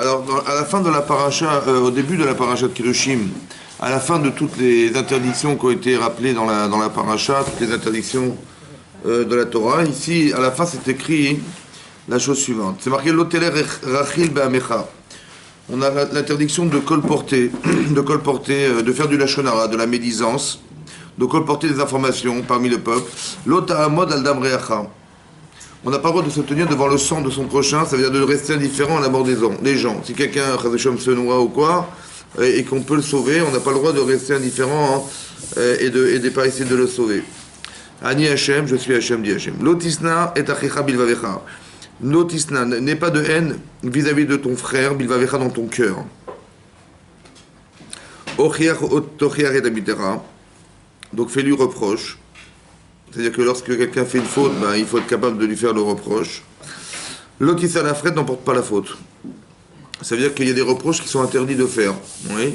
Alors, à la fin de la paracha, au début de la paracha de Kirushim, à la fin de toutes les interdictions qui ont été rappelées dans la paracha, toutes les interdictions de la Torah, ici, à la fin, c'est écrit la chose suivante. C'est marqué l'oteler rachil be'amecha. On a l'interdiction de colporter, de faire du lachonara, de la médisance, de colporter des informations parmi le peuple. L'otahamod al damreacha. On n'a pas le droit de se tenir devant le sang de son prochain, ça veut dire de rester indifférent à la mort des gens. Si quelqu'un, se noie ou quoi, et qu'on peut le sauver, on n'a pas le droit de rester indifférent et de pas essayer de le sauver. Ani Hachem, je suis Hachem, dit Hachem. Lotisna et achicha bilvavecha. Lotisna, n'aie pas de haine vis-à-vis de ton frère, bilvavecha, dans ton cœur. Ochiach tochiach et abitera. Donc fais-lui reproche. C'est-à-dire que lorsque quelqu'un fait une faute, il faut être capable de lui faire le reproche. L'otissa la frette n'emporte pas la faute. Ça veut dire qu'il y a des reproches qui sont interdits de faire. Oui.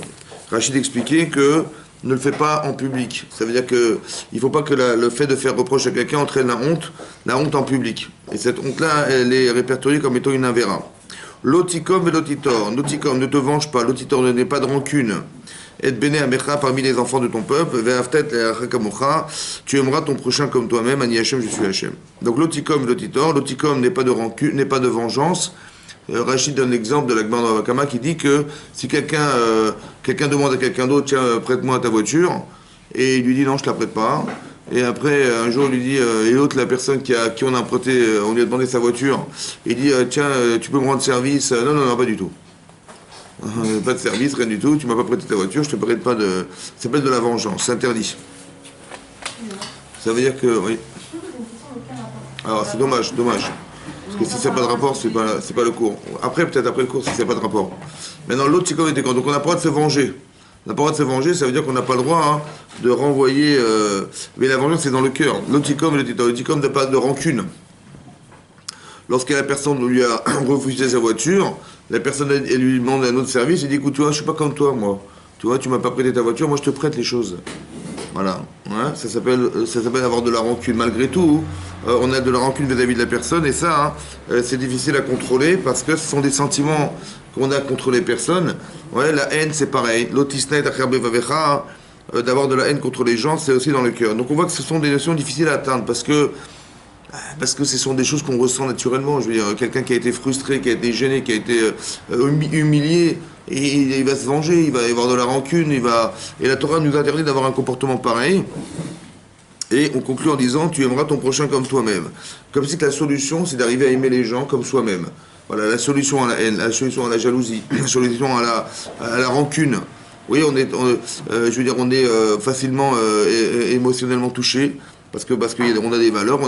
Rachid expliquait que ne le fais pas en public. Ça veut dire qu'il ne faut pas que le fait de faire reproche à quelqu'un entraîne la honte en public. Et cette honte-là, elle est répertoriée comme étant une avéra. L'otikom et l'otitor. L'otikom, ne te venge pas. L'otitor, ne n'aie pas de rancune. Et béné amecha parmi les enfants de ton peuple, tu aimeras ton prochain comme toi-même, Ani Hachem, je suis Hachem. Donc l'otikom, l'otitor, l'otikom n'est pas de rancune, n'est pas de vengeance. Rachid donne l'exemple de la Gemara Vakama qui dit que si quelqu'un demande à quelqu'un d'autre, tiens, prête-moi ta voiture, et il lui dit non, je te la prête pas. Et après, un jour, il lui dit, et l'autre, la personne qui on a emprunté, on lui a demandé sa voiture, il dit, tiens, tu peux me rendre service? Non, pas du tout. Pas de service, rien du tout, tu m'as pas prêté ta voiture, je te prête pas de... Ça s'appelle de la vengeance, c'est interdit. Ça veut dire que... Oui. Alors c'est dommage. Parce que si ça n'a pas de rapport, c'est pas le cours. Après, peut-être après le cours, si ça n'a pas de rapport. Maintenant, l'autre, c'est comme était quand. Donc on n'a pas le droit de se venger. On n'a pas le droit de se venger, ça veut dire qu'on n'a pas le droit de renvoyer... Mais la vengeance, c'est dans le cœur. L'oticom n'a pas de rancune. Lorsque la personne lui a refusé sa voiture, la personne elle lui demande un autre service, il dit écoute, tu vois, je suis pas comme toi, moi. Tu vois, tu m'as pas prêté ta voiture, moi je te prête les choses. Voilà. Ouais, ça s'appelle avoir de la rancune. Malgré tout, on a de la rancune vis-à-vis de la personne, et ça, c'est difficile à contrôler parce que ce sont des sentiments qu'on a contre les personnes. Ouais, la haine, c'est pareil. L'otisnet, d'avoir de la haine contre les gens, c'est aussi dans le cœur. Donc on voit que ce sont des notions difficiles à atteindre parce que ce sont des choses qu'on ressent naturellement. Je veux dire, quelqu'un qui a été frustré, qui a été gêné, qui a été humilié, et il va se venger, il va y avoir de la rancune, et la Torah nous interdit d'avoir un comportement pareil. Et on conclut en disant, tu aimeras ton prochain comme toi-même. Comme si la solution, c'est d'arriver à aimer les gens comme soi-même. Voilà, la solution à la haine, la solution à la jalousie, la solution à la rancune. Oui, on est facilement émotionnellement touché. Parce qu'on a des valeurs,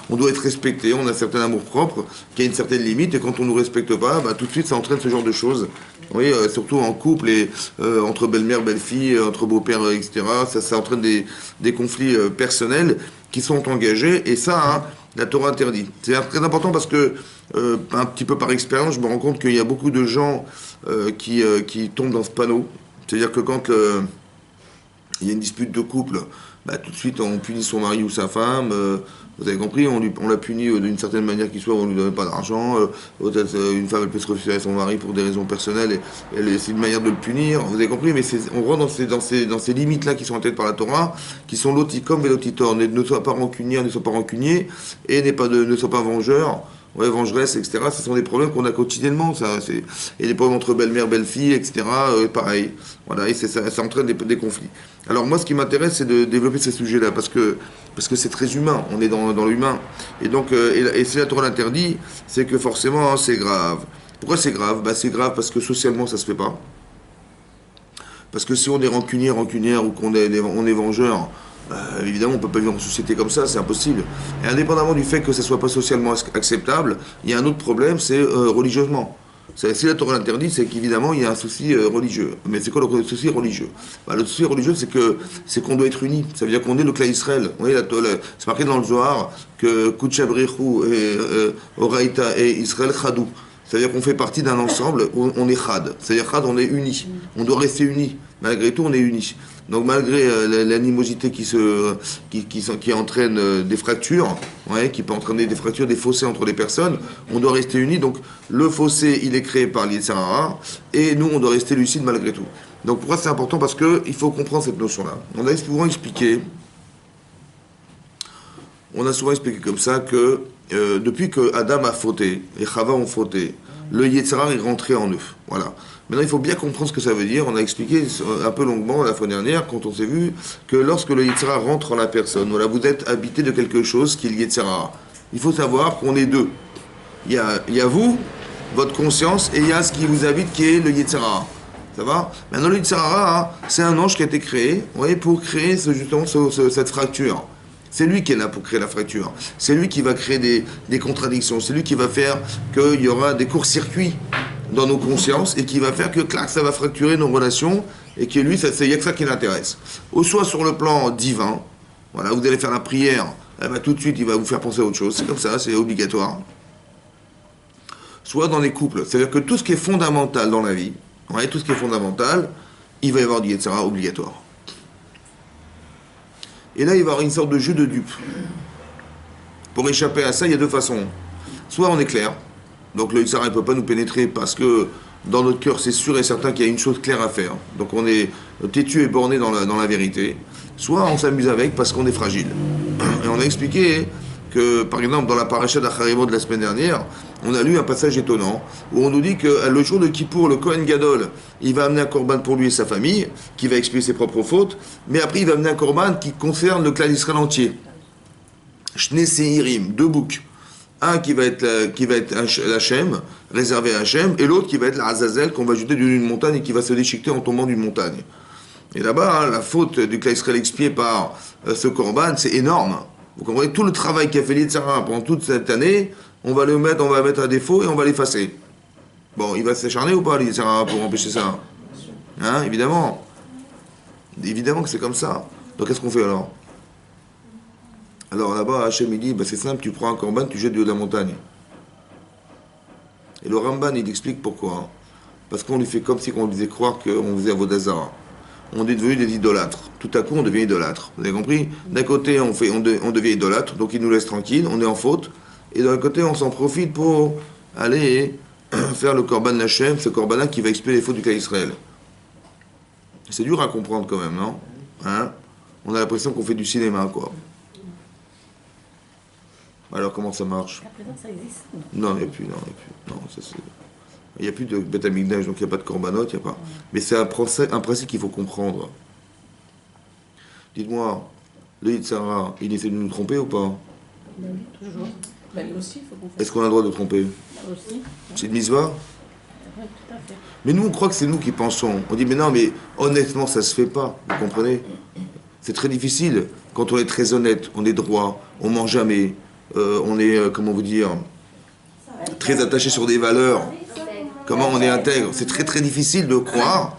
on doit être respecté, on a un certain amour propre qui a une certaine limite, et quand on ne nous respecte pas, tout de suite ça entraîne ce genre de choses. Oui, surtout en couple et entre belle-mère, belle-fille, entre beau-père, etc. Ça entraîne des conflits personnels qui sont engagés, et ça, la Torah interdit. C'est très important parce que, un petit peu par expérience, je me rends compte qu'il y a beaucoup de gens qui tombent dans ce panneau. C'est-à-dire que quand il y a une dispute de couple, tout de suite on punit son mari ou sa femme, vous avez compris, on l'a puni d'une certaine manière qu'il soit, on ne lui donne pas d'argent, une femme elle peut se refuser à son mari pour des raisons personnelles, et c'est une manière de le punir, vous avez compris, mais on rentre dans ces limites-là qui sont interdites par la Torah, qui sont l'otikom et l'otitor, ne sois pas rancunier, et ne sois pas vengeur, ouais, vengeresse, etc. Ce sont des problèmes qu'on a quotidiennement, et des problèmes entre belle-mère, belle-fille, etc. Pareil. Voilà, et ça entraîne des conflits. Alors moi, ce qui m'intéresse, c'est de développer ces sujets-là, parce que c'est très humain, on est dans l'humain. Et donc, et si la Torah l'interdit, c'est que forcément, c'est grave. Pourquoi c'est grave? C'est grave parce que socialement, ça se fait pas. Parce que si on est rancunière, ou qu'on est vengeur, évidemment, on ne peut pas vivre en société comme ça, c'est impossible. Et indépendamment du fait que ça ne soit pas socialement acceptable, il y a un autre problème, c'est religieusement. Si la Torah l'interdit, c'est qu'évidemment, il y a un souci religieux. Mais c'est quoi le souci religieux? Le souci religieux, c'est qu'on doit être unis. Ça veut dire qu'on est le clan Israël. C'est marqué dans le Zohar que Kuchabrichu et Oraïta et Israël Chadou. C'est-à-dire qu'on fait partie d'un ensemble, on est Chad. C'est-à-dire Chad, on est unis. On doit rester unis. Malgré tout, on est unis. Donc malgré l'animosité qui entraîne des fractures, ouais, qui peut entraîner des fractures, des fossés entre les personnes, on doit rester unis. Donc le fossé, il est créé par l'Yetzer Hara, et nous, on doit rester lucide malgré tout. Donc pourquoi c'est important? Parce qu'il faut comprendre cette notion-là. On a souvent expliqué comme ça que depuis que Adam a fauté, et Chava ont fauté, le Yetzer Hara est rentré en eux. Voilà. Maintenant, il faut bien comprendre ce que ça veut dire. On a expliqué un peu longuement la fois dernière, quand on s'est vu, que lorsque le Yetzer Hara rentre en la personne, voilà, vous êtes habité de quelque chose qui est le Yetzer Hara. Il faut savoir qu'on est deux. Il y a vous, votre conscience, et il y a ce qui vous habite qui est le Yetzer Hara. Ça va? Maintenant, le Yetzer Hara, c'est un ange qui a été créé, ouais, pour créer justement cette fracture. C'est lui qui est là pour créer la fracture. C'est lui qui va créer des contradictions. C'est lui qui va faire qu'il y aura des courts-circuits dans nos consciences et qui va faire que, clac, ça va fracturer nos relations et que lui, il n'y a que ça qui l'intéresse. Ou soit sur le plan divin, voilà, vous allez faire la prière, eh ben, tout de suite, il va vous faire penser à autre chose. C'est comme ça, c'est obligatoire. Soit dans les couples. C'est-à-dire que tout ce qui est fondamental dans la vie, ouais, tout ce qui est fondamental, il va y avoir du Yetzer Hara obligatoire. Et là, il va y avoir une sorte de jeu de dupes. Pour échapper à ça, il y a deux façons. Soit on est clair, donc le Yetzer Hara ne peut pas nous pénétrer parce que dans notre cœur, c'est sûr et certain qu'il y a une chose claire à faire. Donc on est têtu et borné dans la vérité. Soit on s'amuse avec parce qu'on est fragile. Et on a expliqué que, par exemple, dans la paracha d'Acharimo de la semaine dernière, on a lu un passage étonnant où on nous dit que le jour de Kippour, le Kohen Gadol, il va amener un korban pour lui et sa famille, qui va expier ses propres fautes, mais après il va amener un korban qui concerne le clan d'Israël entier. Shnei Seirim, deux boucs. Un qui va être l'Hachem, réservé à Hachem, et l'autre qui va être l'Azazel, qu'on va jeter d'une montagne et qui va se déchiqueter en tombant d'une montagne. Et là-bas, la faute du clan d'Israël expiée par ce korban, c'est énorme. Vous comprenez, tout le travail qu'a fait l'Yetzer Hara pendant toute cette année, on va le mettre à défaut et on va l'effacer. Bon, il va s'acharner ou pas, l'Yetzer Hara, pour empêcher ça? Hein, évidemment. Évidemment que c'est comme ça. Donc qu'est-ce qu'on fait alors? Alors là-bas, Hachem il dit, c'est simple, tu prends un korban, tu jettes de la montagne. Et le Ramban, il explique pourquoi. Parce qu'on lui fait comme si on lui faisait croire qu'on faisait Avodah Zarah. On est devenu des idolâtres. Tout à coup, on devient idolâtre. Vous avez compris? D'un côté, on devient idolâtre, donc il nous laisse tranquille, on est en faute. Et d'un côté, on s'en profite pour aller faire le korban Hachem, ce korban-là qui va expier les fautes du clan d'Israël. C'est dur à comprendre quand même, non? Hein? On a l'impression qu'on fait du cinéma, quoi. Alors, comment ça marche? À présent, ça existe? Non, il n'y a plus. Non, ça c'est... Il n'y a plus de Beth Amikdash, donc il n'y a pas de korbanot, il n'y a pas. Mais c'est un principe qu'il faut comprendre. Dites-moi, le Yetzer Hara, il essaie de nous tromper ou pas? Oui, toujours. Bah, lui aussi, il faut qu'on fasse. Est-ce qu'on a le droit de tromper? Là aussi. C'est une mitzvah? Oui, tout à fait. Mais nous, on croit que c'est nous qui pensons. On dit, mais non, mais honnêtement, ça se fait pas. Vous comprenez? C'est très difficile. Quand on est très honnête, on est droit, on ment jamais, on est, comment vous dire, très attaché sur des valeurs. Comment on est intègre? C'est très très difficile de croire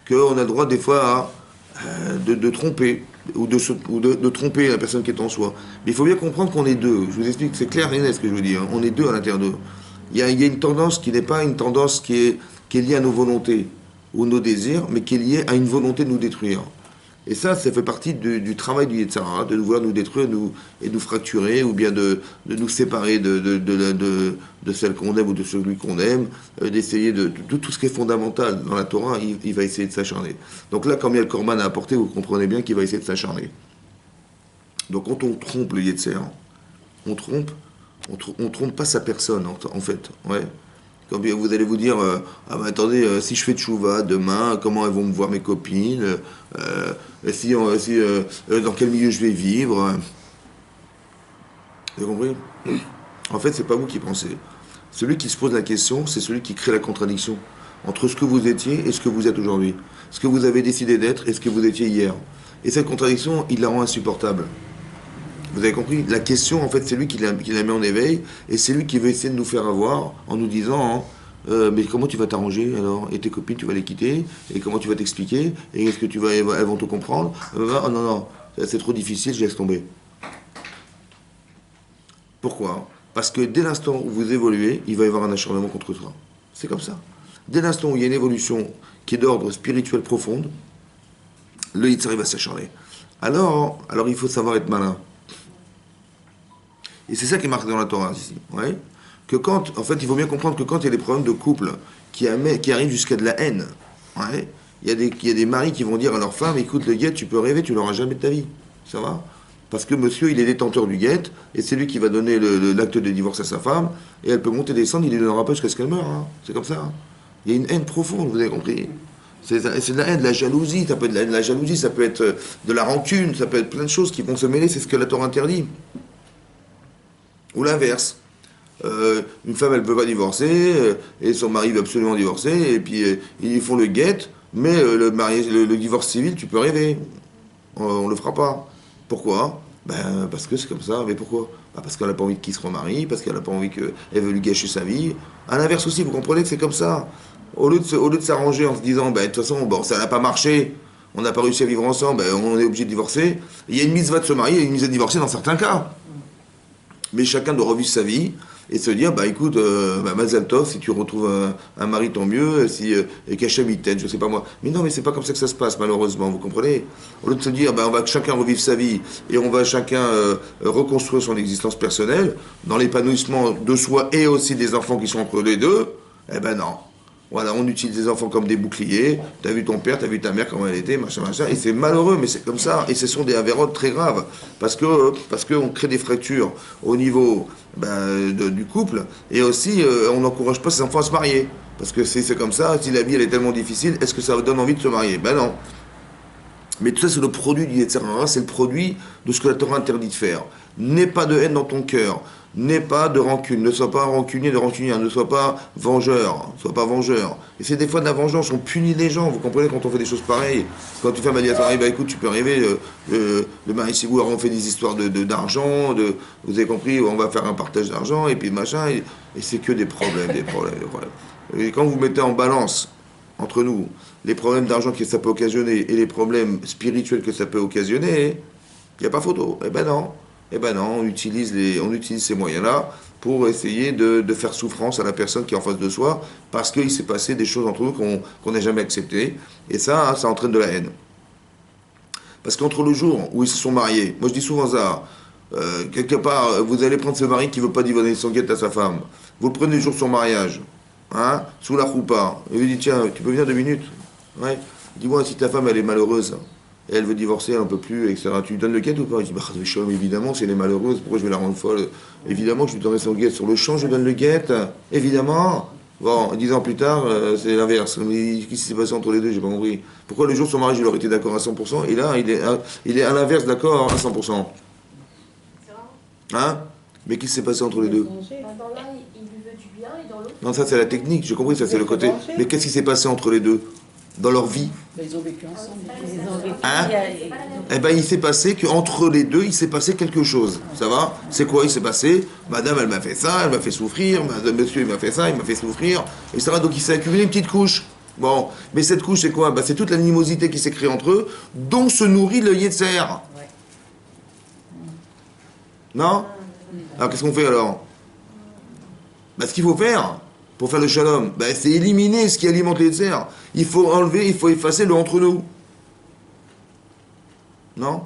qu'on a le droit des fois de tromper ou de tromper la personne qui est en soi. Mais il faut bien comprendre qu'on est deux. Je vous explique, c'est clair et net ce que je veux dire. On est deux à l'intérieur d'eux. Il y a une tendance qui n'est pas une tendance qui est liée à nos volontés ou nos désirs, mais qui est liée à une volonté de nous détruire. Et ça fait partie du travail du Yetzer Hara, de vouloir nous détruire et nous fracturer, ou bien de nous séparer de celle qu'on aime ou de celui qu'on aime, d'essayer de tout ce qui est fondamental dans la Torah, il va essayer de s'acharner. Donc là, comme il y a le korban à apporter, vous comprenez bien qu'il va essayer de s'acharner. Donc quand on trompe le Yetzer, on trompe pas sa personne, en fait. Ouais. Quand vous allez vous dire, attendez, si je fais tchouva demain, comment elles vont me voir mes copines, dans quel milieu je vais vivre. Vous avez compris? En fait, c'est pas vous qui pensez. Celui qui se pose la question, c'est celui qui crée la contradiction entre ce que vous étiez et ce que vous êtes aujourd'hui. Ce que vous avez décidé d'être et ce que vous étiez hier. Et cette contradiction, il la rend insupportable. Vous avez compris? La question, en fait, c'est lui qui la met en éveil, et c'est lui qui veut essayer de nous faire avoir en nous disant mais comment tu vas t'arranger alors? Et tes copines, tu vas les quitter? Et comment tu vas t'expliquer? Et est-ce que elles vont te comprendre? Oh non, c'est trop difficile, je laisse tomber. Pourquoi? Parce que dès l'instant où vous évoluez, il va y avoir un acharnement contre toi. C'est comme ça. Dès l'instant où il y a une évolution qui est d'ordre spirituel profonde, le Yitzhak va s'acharner. Alors il faut savoir être malin. Et c'est ça qui est marqué dans la Torah ici. Ouais. Que quand, en fait, il faut bien comprendre que quand il y a des problèmes de couple qui arrivent jusqu'à de la haine, ouais, il y a des maris qui vont dire à leur femme, écoute, le guet, tu peux rêver, tu l'auras jamais de ta vie. Ça va? Parce que monsieur, il est détenteur du guet, et c'est lui qui va donner l'acte de divorce à sa femme, et elle peut monter et descendre, il ne lui donnera pas jusqu'à ce qu'elle meure. Hein. C'est comme ça. Hein. Il y a une haine profonde, vous avez compris? C'est de la haine, de la jalousie, ça peut être de la jalousie, ça peut être de la rancune, ça peut être plein de choses qui vont se mêler, c'est ce que la Torah interdit. Ou l'inverse. Une femme, elle ne peut pas divorcer, et son mari veut absolument divorcer, et puis ils font le guet, mais le divorce civil, tu peux rêver. On ne le fera pas. Pourquoi? Ben, parce que c'est comme ça. Mais pourquoi? Ben, parce qu'elle n'a pas envie qu'il se remarie, parce qu'elle n'a pas envie qu'elle veut lui gâcher sa vie. À l'inverse aussi, vous comprenez que c'est comme ça. Au lieu de s'arranger en se disant, ben, de toute façon, bon, ça n'a pas marché, on n'a pas réussi à vivre ensemble, ben, on est obligé de divorcer. Il y a une mitzvah de se marier, il y a une mitzvah de divorcer dans certains cas. Mais chacun doit revivre sa vie et se dire, bah écoute, Mazal Tov, si tu retrouves un mari, tant mieux, si Kachem il t'aide, je sais pas moi. Mais non, mais c'est pas comme ça que ça se passe, malheureusement, vous comprenez? Au lieu de se dire, bah on va chacun revivre sa vie et on va chacun reconstruire son existence personnelle, dans l'épanouissement de soi et aussi des enfants qui sont entre les deux, eh ben non. Voilà, on utilise les enfants comme des boucliers. T'as vu ton père, t'as vu ta mère, comment elle était, machin, machin. Et c'est malheureux, mais c'est comme ça. Et ce sont des avérotes très graves. Parce qu'on crée des fractures au niveau du couple. Et aussi, on n'encourage pas ses enfants à se marier. Parce que c'est comme ça. Si la vie, elle est tellement difficile, est-ce que ça donne envie de se marier? Ben non. Mais tout ça, c'est le produit du Yetzer Hara, c'est le produit de ce que la Torah interdit de faire. N'aie pas de haine dans ton cœur. N'aie pas de rancune, ne sois pas rancunier de rancunier, ne sois pas vengeur, Et c'est des fois de la vengeance, on punit les gens, vous comprenez, quand on fait des choses pareilles. Quand tu fais un médiateur, bah écoute, tu peux arriver, le mari Sigour, on fait des histoires d'argent, vous avez compris, on va faire un partage d'argent, et puis machin, et c'est que des problèmes. Et quand vous mettez en balance, entre nous, les problèmes d'argent que ça peut occasionner, et les problèmes spirituels que ça peut occasionner, il n'y a pas photo, eh ben non, on utilise ces moyens-là pour essayer de faire souffrance à la personne qui est en face de soi, parce qu'il s'est passé des choses entre nous qu'on n'a jamais acceptées, et ça entraîne de la haine. Parce qu'entre le jour où ils se sont mariés, moi je dis souvent ça, quelque part, vous allez prendre ce mari qui ne veut pas donner son guet à sa femme, vous le prenez le jour de son mariage, hein, sous la choupa, et vous dites, tiens, tu peux venir 2 minutes? Ouais. Dis-moi, si ta femme elle est malheureuse, et elle veut divorcer, elle n'en peut plus, etc. Tu lui donnes le guet ou pas? Il dit, bah, évidemment, si elle est malheureuse, pourquoi je vais la rendre folle? Évidemment que je lui donnerai son guet sur le champ, je lui donne le guet, évidemment. Bon, 10 ans plus tard, c'est l'inverse. Mais qu'est-ce qui s'est passé entre les deux? J'ai pas compris. Pourquoi le jour de son mariage, il aurait été d'accord à 100%, et là, il est à l'inverse d'accord à 100%? Hein? Mais qu'est-ce qui s'est passé entre les deux? Dans l'un, il lui veut du bien, et dans l'autre... Non, ça c'est la technique, j'ai compris, ça c'est le côté. Mais qu'est-ce qui s'est passé entre les deux? Dans leur vie? Ils ont vécu ensemble. Hein? Eh ben, il s'est passé qu'entre les deux, il s'est passé quelque chose. Ça va? C'est quoi il s'est passé? Madame, elle m'a fait ça, elle m'a fait souffrir. Madame, monsieur, il m'a fait ça, il m'a fait souffrir. Et ça va, donc il s'est accumulé une petite couche. Bon, mais cette couche, c'est quoi? Ben, c'est toute l'animosité qui s'est créée entre eux, dont se nourrit le Yetzer. Non? Alors, qu'est-ce qu'on fait alors? Ben, ce qu'il faut faire pour faire le shalom, ben, c'est éliminer ce qui alimente les Yetzer. Il faut enlever, il faut effacer le entre nous. Non?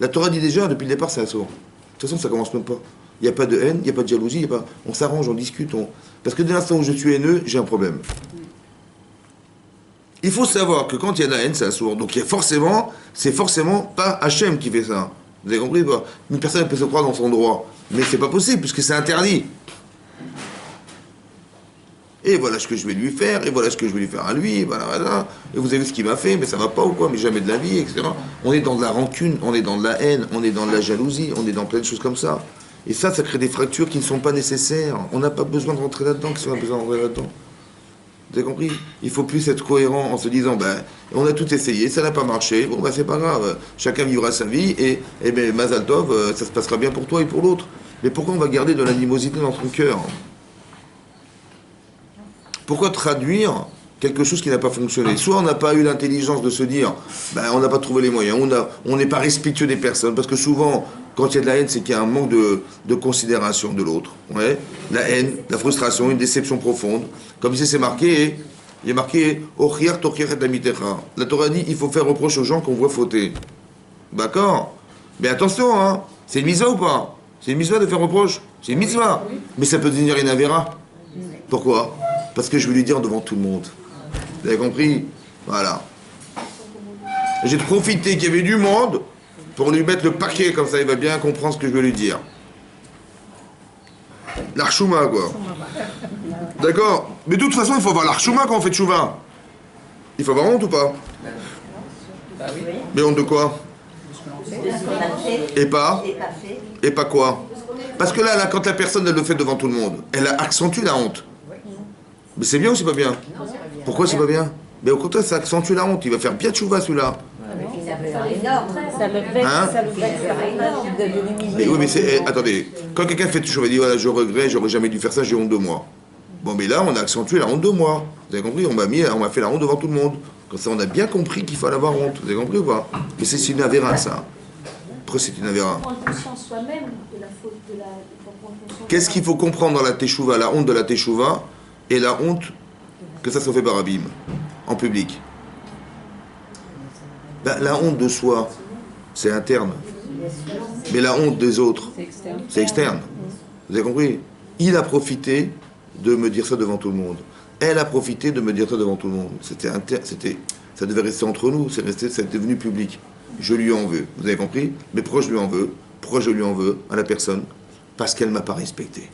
La Torah dit déjà, depuis le départ, c'est un sourd. De toute façon, ça commence même pas. Il n'y a pas de haine, il n'y a pas de jalousie, on s'arrange, on discute. Parce que dès l'instant où je suis haineux, j'ai un problème. Il faut savoir que quand il y a de la haine, c'est un sourd. Donc c'est forcément pas Hachem qui fait ça. Vous avez compris pas? Une personne peut se croire dans son droit. Mais c'est pas possible, puisque c'est interdit. Et voilà ce que je vais lui faire, et voilà ce que je vais lui faire à lui, et voilà. Et vous avez vu ce qu'il m'a fait, mais ça va pas ou quoi, mais jamais de la vie, etc. On est dans de la rancune, on est dans de la haine, on est dans de la jalousie, on est dans plein de choses comme ça. Et ça crée des fractures qui ne sont pas nécessaires. On n'a pas besoin de rentrer là-dedans, qu'est-ce qu'on a besoin de rentrer là-dedans? Vous avez compris? Il faut plus être cohérent en se disant, on a tout essayé, ça n'a pas marché, bon c'est pas grave, chacun vivra sa vie, et Mazal Tov, ça se passera bien pour toi et pour l'autre. Mais pourquoi on va garder de l'animosité dans son cœur? Pourquoi traduire quelque chose qui n'a pas fonctionné? Soit on n'a pas eu l'intelligence de se dire, on n'a pas trouvé les moyens, on n'est pas respectueux des personnes, parce que souvent, quand il y a de la haine, c'est qu'il y a un manque de considération de l'autre. Ouais. La haine, la frustration, une déception profonde. Comme ici c'est marqué, Il y a marqué Ochiar Tochiar et Amitecha. La Torah dit il faut faire reproche aux gens qu'on voit fauter. D'accord? Mais attention, hein, c'est une mitzvah ou pas? C'est une mitzvah de faire reproche? C'est une mitzvah. Mais ça peut devenir une avéra. Pourquoi? Parce que je vais lui dire devant tout le monde. Vous avez compris? Voilà. J'ai profité qu'il y avait du monde pour lui mettre le paquet, comme ça il va bien comprendre ce que je veux lui dire. L'archouma, quoi. D'accord? Mais de toute façon, il faut avoir l'archouma quand on fait tchouva. Il faut avoir honte ou pas? Mais honte de quoi? Et pas? Et pas quoi? Parce que là, quand la personne elle le fait devant tout le monde, elle accentue la honte. Mais c'est bien ou c'est pas bien? Pourquoi c'est pas bien? Mais au contraire, ça accentue la honte. Il va faire bien tchouva celui-là. Ça le vexe énorme de l'humilier. Mais oui, mais c'est. Attendez, quand quelqu'un fait tchouva, il dit voilà, je regrette, j'aurais jamais dû faire ça, j'ai honte de moi. Bon, mais là, on a accentué la honte de moi. Vous avez compris? On m'a fait la honte devant tout le monde. Comme ça, on a bien compris qu'il fallait avoir honte. Vous avez compris ou pas? Mais c'est une avéra, ça. Pourquoi c'est une avéra? Prendre conscience soi-même de la faute, il faut prendre conscience. Qu'est-ce qu'il faut comprendre dans la teshuva, la honte de la teshuva et la honte que ça soit fait par Abim, en public? Ben, la honte de soi, c'est interne. Mais la honte des autres, c'est externe. Vous avez compris? Il a profité de me dire ça devant tout le monde. Elle a profité de me dire ça devant tout le monde. Ça devait rester entre nous, c'est devenu public. Je lui en veux. Vous avez compris? Mais pourquoi je lui en veux? Pourquoi je lui en veux à la personne? Parce qu'elle ne m'a pas respecté.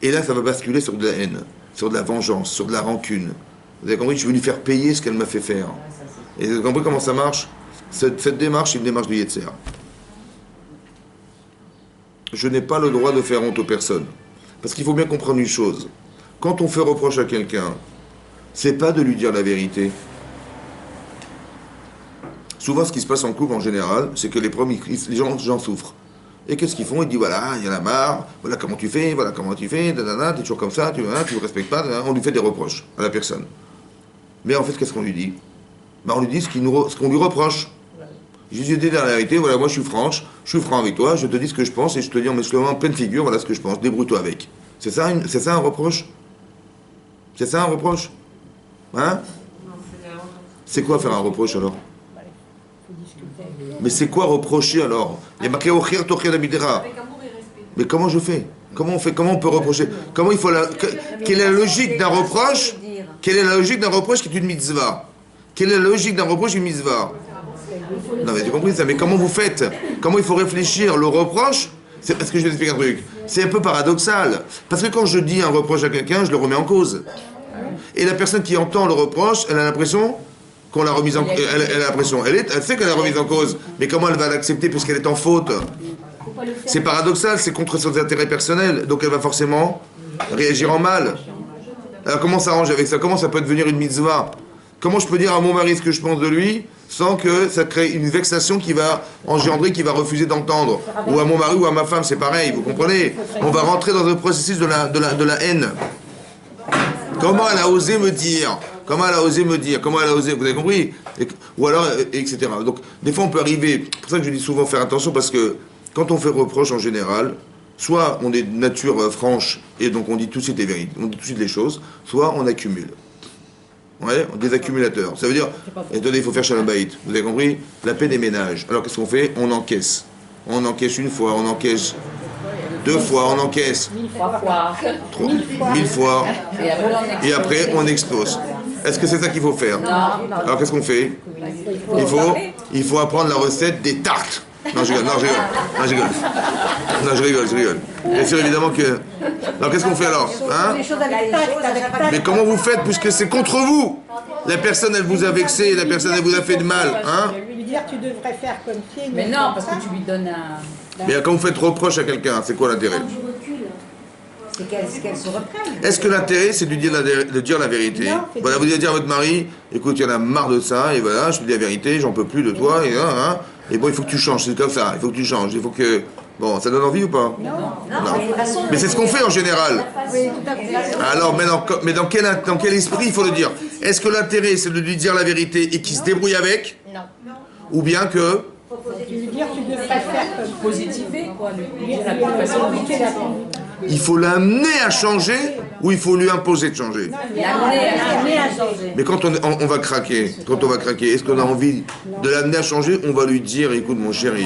Et là, ça va basculer sur de la haine, sur de la vengeance, sur de la rancune. Vous avez compris? Je veux lui faire payer ce qu'elle m'a fait faire. Et vous avez compris comment ça marche? Cette démarche, c'est une démarche du Yetzer. Je n'ai pas le droit de faire honte aux personnes. Parce qu'il faut bien comprendre une chose. Quand on fait reproche à quelqu'un, c'est pas de lui dire la vérité. Souvent, ce qui se passe en couple en général, c'est que les gens souffrent. Et qu'est-ce qu'ils font? Ils disent voilà, il y en a marre, voilà comment tu fais, t'es toujours comme ça, tu ne respectes pas, on lui fait des reproches à la personne. Mais en fait, qu'est-ce qu'on lui dit? On lui dit ce qu'on lui reproche. Je lui dis la vérité, voilà, moi je suis franc avec toi, je te dis ce que je pense et je te dis en pleine figure, voilà ce que je pense, débrouille-toi avec. C'est ça un reproche? C'est ça un reproche? Hein? C'est quoi faire un reproche alors? Mais c'est quoi reprocher alors? Il y a marqué Ochir Tochir d'Amidera. Mais comment je fais? Comment on fait? Comment on peut reprocher? Comment il faut quelle est la logique d'un reproche? Quelle est la logique d'un reproche qui est une mitzvah? Quelle est la logique d'un reproche et une mitzvah? Non mais tu compris ça? Mais comment vous faites? Comment il faut réfléchir? Le reproche, c'est parce que je vais expliquer un truc. C'est un peu paradoxal. Parce que quand je dis un reproche à quelqu'un, je le remets en cause. Et la personne qui entend le reproche, elle a l'impression qu'on l'a remise en cause. Elle a l'impression. Elle sait qu'elle est remise en cause. Mais comment elle va l'accepter puisqu'elle est en faute? C'est paradoxal, c'est contre ses intérêts personnels. Donc elle va forcément réagir en mal. Alors comment s'arranger avec ça? Comment ça peut devenir une mitzvah? Comment je peux dire à mon mari ce que je pense de lui sans que ça crée une vexation qui va engendrer, qui va refuser d'entendre? Ou à mon mari ou à ma femme, c'est pareil, vous comprenez? On va rentrer dans un processus de la haine. Comment elle a osé me dire? Comment elle a osé me dire? Comment elle a osé? Vous avez compris? Ou alors, etc. Donc, des fois, on peut arriver. C'est pour ça que je dis souvent faire attention, parce que quand on fait reproche en général, soit on est de nature franche, et donc on dit tout de suite les vérités, on dit tout de suite les choses, soit on accumule. Ouais, des accumulateurs. Ça veut dire, attendez, il faut faire Shalom Bayit. Vous avez compris? La paix des ménages. Alors, qu'est-ce qu'on fait? On encaisse. On encaisse une fois, on encaisse 2 fois, on encaisse 1000 fois, et après on explose. Est-ce que c'est ça qu'il faut faire? Alors qu'est-ce qu'on fait? Il faut apprendre la recette des tartes. Non, je rigole. Bien sûr, évidemment que... Alors qu'est-ce qu'on fait alors? Hein? Mais comment vous faites puisque c'est contre vous? La personne, elle vous a vexé, la personne, elle vous a fait de mal. Hein? Lui dire tu devrais faire comme ci. Mais non, parce que tu lui donnes un... Mais quand vous faites reproche à quelqu'un, c'est quoi l'intérêt? C'est qu'elle se reprenne. Est-ce que l'intérêt, c'est de dire la vérité? Voilà, vous allez dire à votre mari, écoute, il y en a marre de ça, et voilà, je te dis la vérité, j'en peux plus de toi, et bon, il faut que tu changes, c'est comme ça, il faut que tu changes, il faut que... Bon, ça donne envie ou pas? Non. Mais c'est ce qu'on fait en général. Oui, tout à fait. Alors, mais dans quel esprit il faut le dire? Est-ce que l'intérêt, c'est de lui dire la vérité et qu'il se débrouille avec? Non. Ou bien que... Tu lui dire tu devrais faire comme Positiver, quoi. Lui lui dire la bonne façon. Il faut l'amener à changer ou il faut lui imposer de changer? L'amener à changer. Mais quand on va craquer, est-ce qu'on a envie de l'amener à changer? On va lui dire, écoute mon chéri.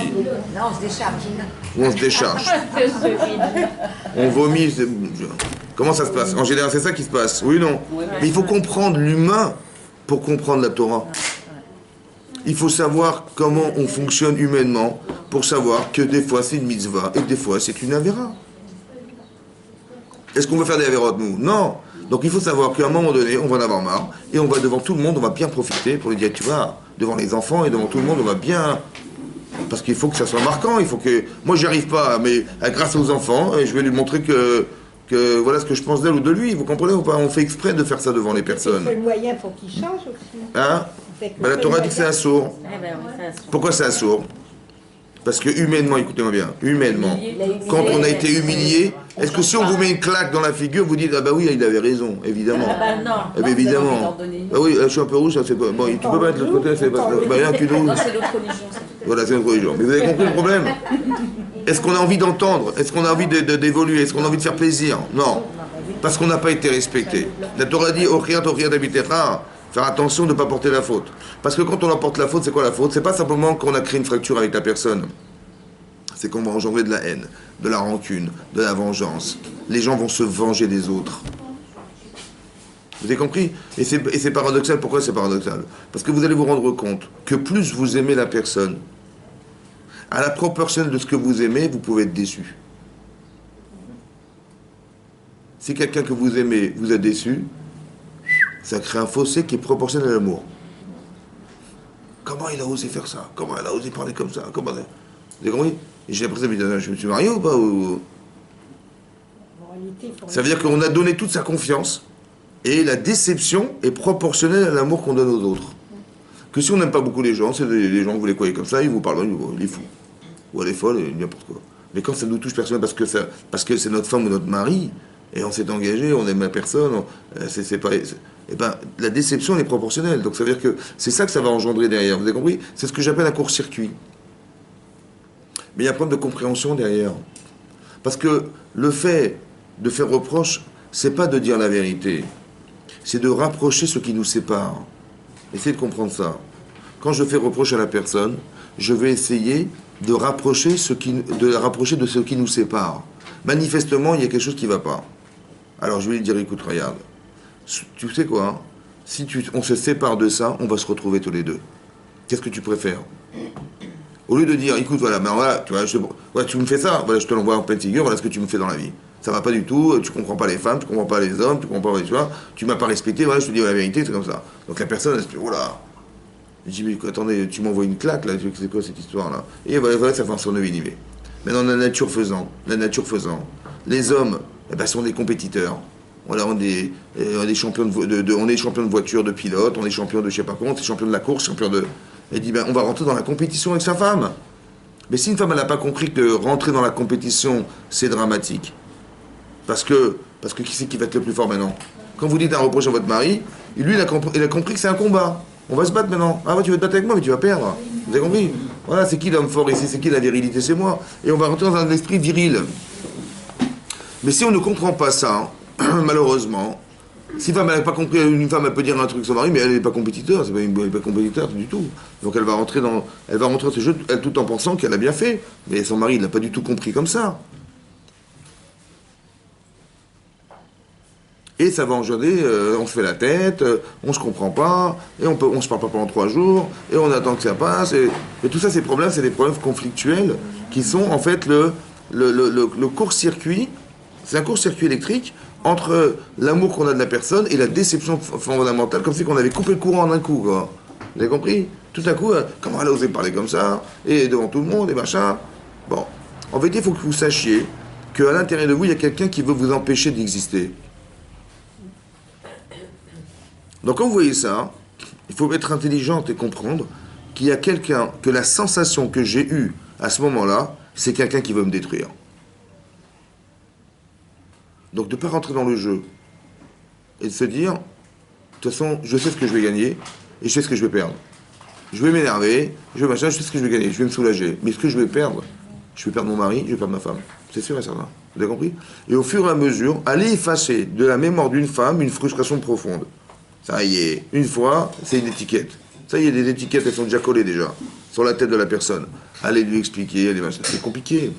Non, on se décharge. Ou on se décharge. On vomit. Comment ça se passe? En général, c'est ça qui se passe. Oui ou non? Mais il faut comprendre l'humain pour comprendre la Torah. Il faut savoir comment on fonctionne humainement pour savoir que des fois c'est une mitzvah et que des fois c'est une avéra. Est-ce qu'on veut faire des avérotes, nous? Non. Donc il faut savoir qu'à un moment donné, on va en avoir marre et on va devant tout le monde, on va bien profiter pour lui dire, tu vois, devant les enfants et devant tout le monde, on va bien... Parce qu'il faut que ça soit marquant, il faut que... Moi, j'y arrive pas, mais grâce aux enfants, je vais lui montrer que voilà ce que je pense d'elle ou de lui. Vous comprenez ou pas? On fait exprès de faire ça devant les personnes. C'est le moyen pour qu'il change aussi. Hein? La Torah dit que c'est un sourd. Pourquoi c'est un sourd? Parce que humainement, écoutez-moi bien, humainement, quand on a été humilié, est-ce que si on vous met une claque dans la figure, vous dites, ah bah oui, il avait raison, évidemment. Non. Eh bien, évidemment. Ah oui, je suis un peu rouge, ça c'est pas... Bon, tu peux pas être de l'autre côté, c'est pas... Bah, rien qu'une autre. Non, c'est l'autre religion. Voilà, c'est notre religion. Mais vous avez compris le problème? Est-ce qu'on a envie d'entendre? Est-ce qu'on a envie d'évoluer? Est-ce qu'on a envie de faire plaisir? Non. Parce qu'on n'a pas été respecté. La Torah dit, Ochriat d'Abitecha, faire attention de ne pas porter la faute. Parce que quand on apporte la faute, c'est quoi la faute? C'est pas simplement qu'on a créé une fracture avec la personne. C'est qu'on va engendrer de la haine, de la rancune, de la vengeance. Les gens vont se venger des autres. Vous avez compris? Et c'est paradoxal. Pourquoi c'est paradoxal? Parce que vous allez vous rendre compte que plus vous aimez la personne, à la proportionnelle de ce que vous aimez, vous pouvez être déçu. Si quelqu'un que vous aimez vous a déçu, ça crée un fossé qui est proportionnel à l'amour. Comment il a osé faire ça? Comment elle a osé parler comme ça? Comment... Vous avez compris? Et j'ai l'impression, je me suis marié ou pas? Ça veut dire qu'on a donné toute sa confiance et la déception est proportionnelle à l'amour qu'on donne aux autres. Que si on n'aime pas beaucoup les gens, c'est les gens que vous les croyez comme ça, ils vous parlent, il est fou. Ou elle est folle, n'importe quoi. Mais quand ça nous touche personnellement parce que c'est notre femme ou notre mari, et on s'est engagé, on aime la personne, et ben, la déception elle est proportionnelle. Donc ça veut dire que c'est ça que ça va engendrer derrière. Vous avez compris? C'est ce que j'appelle un court-circuit. Mais il y a un problème de compréhension derrière. Parce que le fait de faire reproche, c'est pas de dire la vérité. C'est de rapprocher ce qui nous sépare. Essayez de comprendre ça. Quand je fais reproche à la personne, je vais essayer de la rapprocher de ce qui nous sépare. Manifestement, il y a quelque chose qui ne va pas. Alors je vais lui dire, écoute, regarde, tu sais quoi, hein, si on se sépare de ça, on va se retrouver tous les deux. Qu'est-ce que tu préfères? Au lieu de dire, écoute, voilà, ben voilà, tu vois, tu me fais ça, voilà, je te l'envoie en pleine figure, voilà ce que tu me fais dans la vie. Ça va pas du tout, tu comprends pas les femmes, tu comprends pas les hommes, tu comprends pas, tu m'as pas respecté, voilà, je te dis la vérité, c'est comme ça. Donc la personne, elle se dit, oh là. Je dis, mais attendez, tu m'envoies une claque, là, c'est quoi cette histoire-là? Et voilà, ça fait un surnevé. Maintenant, la nature faisant, les hommes, eh ben, sont des compétiteurs. Voilà, on est champion de voiture, de pilote, on est champion de je sais pas quoi, on est champion de la course, champion de... Elle dit, ben, on va rentrer dans la compétition avec sa femme. Mais si une femme, elle n'a pas compris que rentrer dans la compétition, c'est dramatique. Parce que qui c'est qui va être le plus fort maintenant? Quand vous dites un reproche à votre mari, lui, il a compris que c'est un combat. On va se battre maintenant. Ah ouais, tu vas te battre avec moi, mais tu vas perdre. Vous avez compris? Voilà, c'est qui l'homme fort ici? C'est qui la virilité? C'est moi. Et on va rentrer dans un esprit viril. Mais si on ne comprend pas ça, malheureusement, si une femme n'a pas compris, une femme elle peut dire un truc à son mari, mais elle n'est pas compétiteur, elle n'est pas compétiteur du tout. Donc elle va rentrer dans ce jeu, elle, tout en pensant qu'elle a bien fait. Mais son mari, il n'a pas du tout compris comme ça. Et ça va engendrer, on se fait la tête, on se comprend pas, et on se parle pas pendant 3 jours, et on attend que ça passe. Et tout ça, ces problèmes, c'est des problèmes conflictuels qui sont en fait le court-circuit. C'est un court-circuit électrique entre l'amour qu'on a de la personne et la déception fondamentale, comme si on avait coupé le courant en un coup, quoi. Vous avez compris? Tout à coup, comment elle a osé parler comme ça, et devant tout le monde, et machin. Bon, en vérité, il faut que vous sachiez qu'à l'intérieur de vous, il y a quelqu'un qui veut vous empêcher d'exister. Donc quand vous voyez ça, il faut être intelligente et comprendre qu'il y a quelqu'un, que la sensation que j'ai eue à ce moment-là, c'est quelqu'un qui veut me détruire. Donc de ne pas rentrer dans le jeu et de se dire, de toute façon, je sais ce que je vais gagner et je sais ce que je vais perdre. Je vais m'énerver, je sais ce que je vais gagner, je vais me soulager. Mais ce que je vais perdre mon mari, je vais perdre ma femme. C'est sûr et certain. Vous avez compris? Et au fur et à mesure, allez effacer de la mémoire d'une femme une frustration profonde. Ça y est, une fois, c'est une étiquette. Ça y est, des étiquettes, elles sont déjà collées déjà, sur la tête de la personne. Allez lui expliquer, allez machin. C'est compliqué.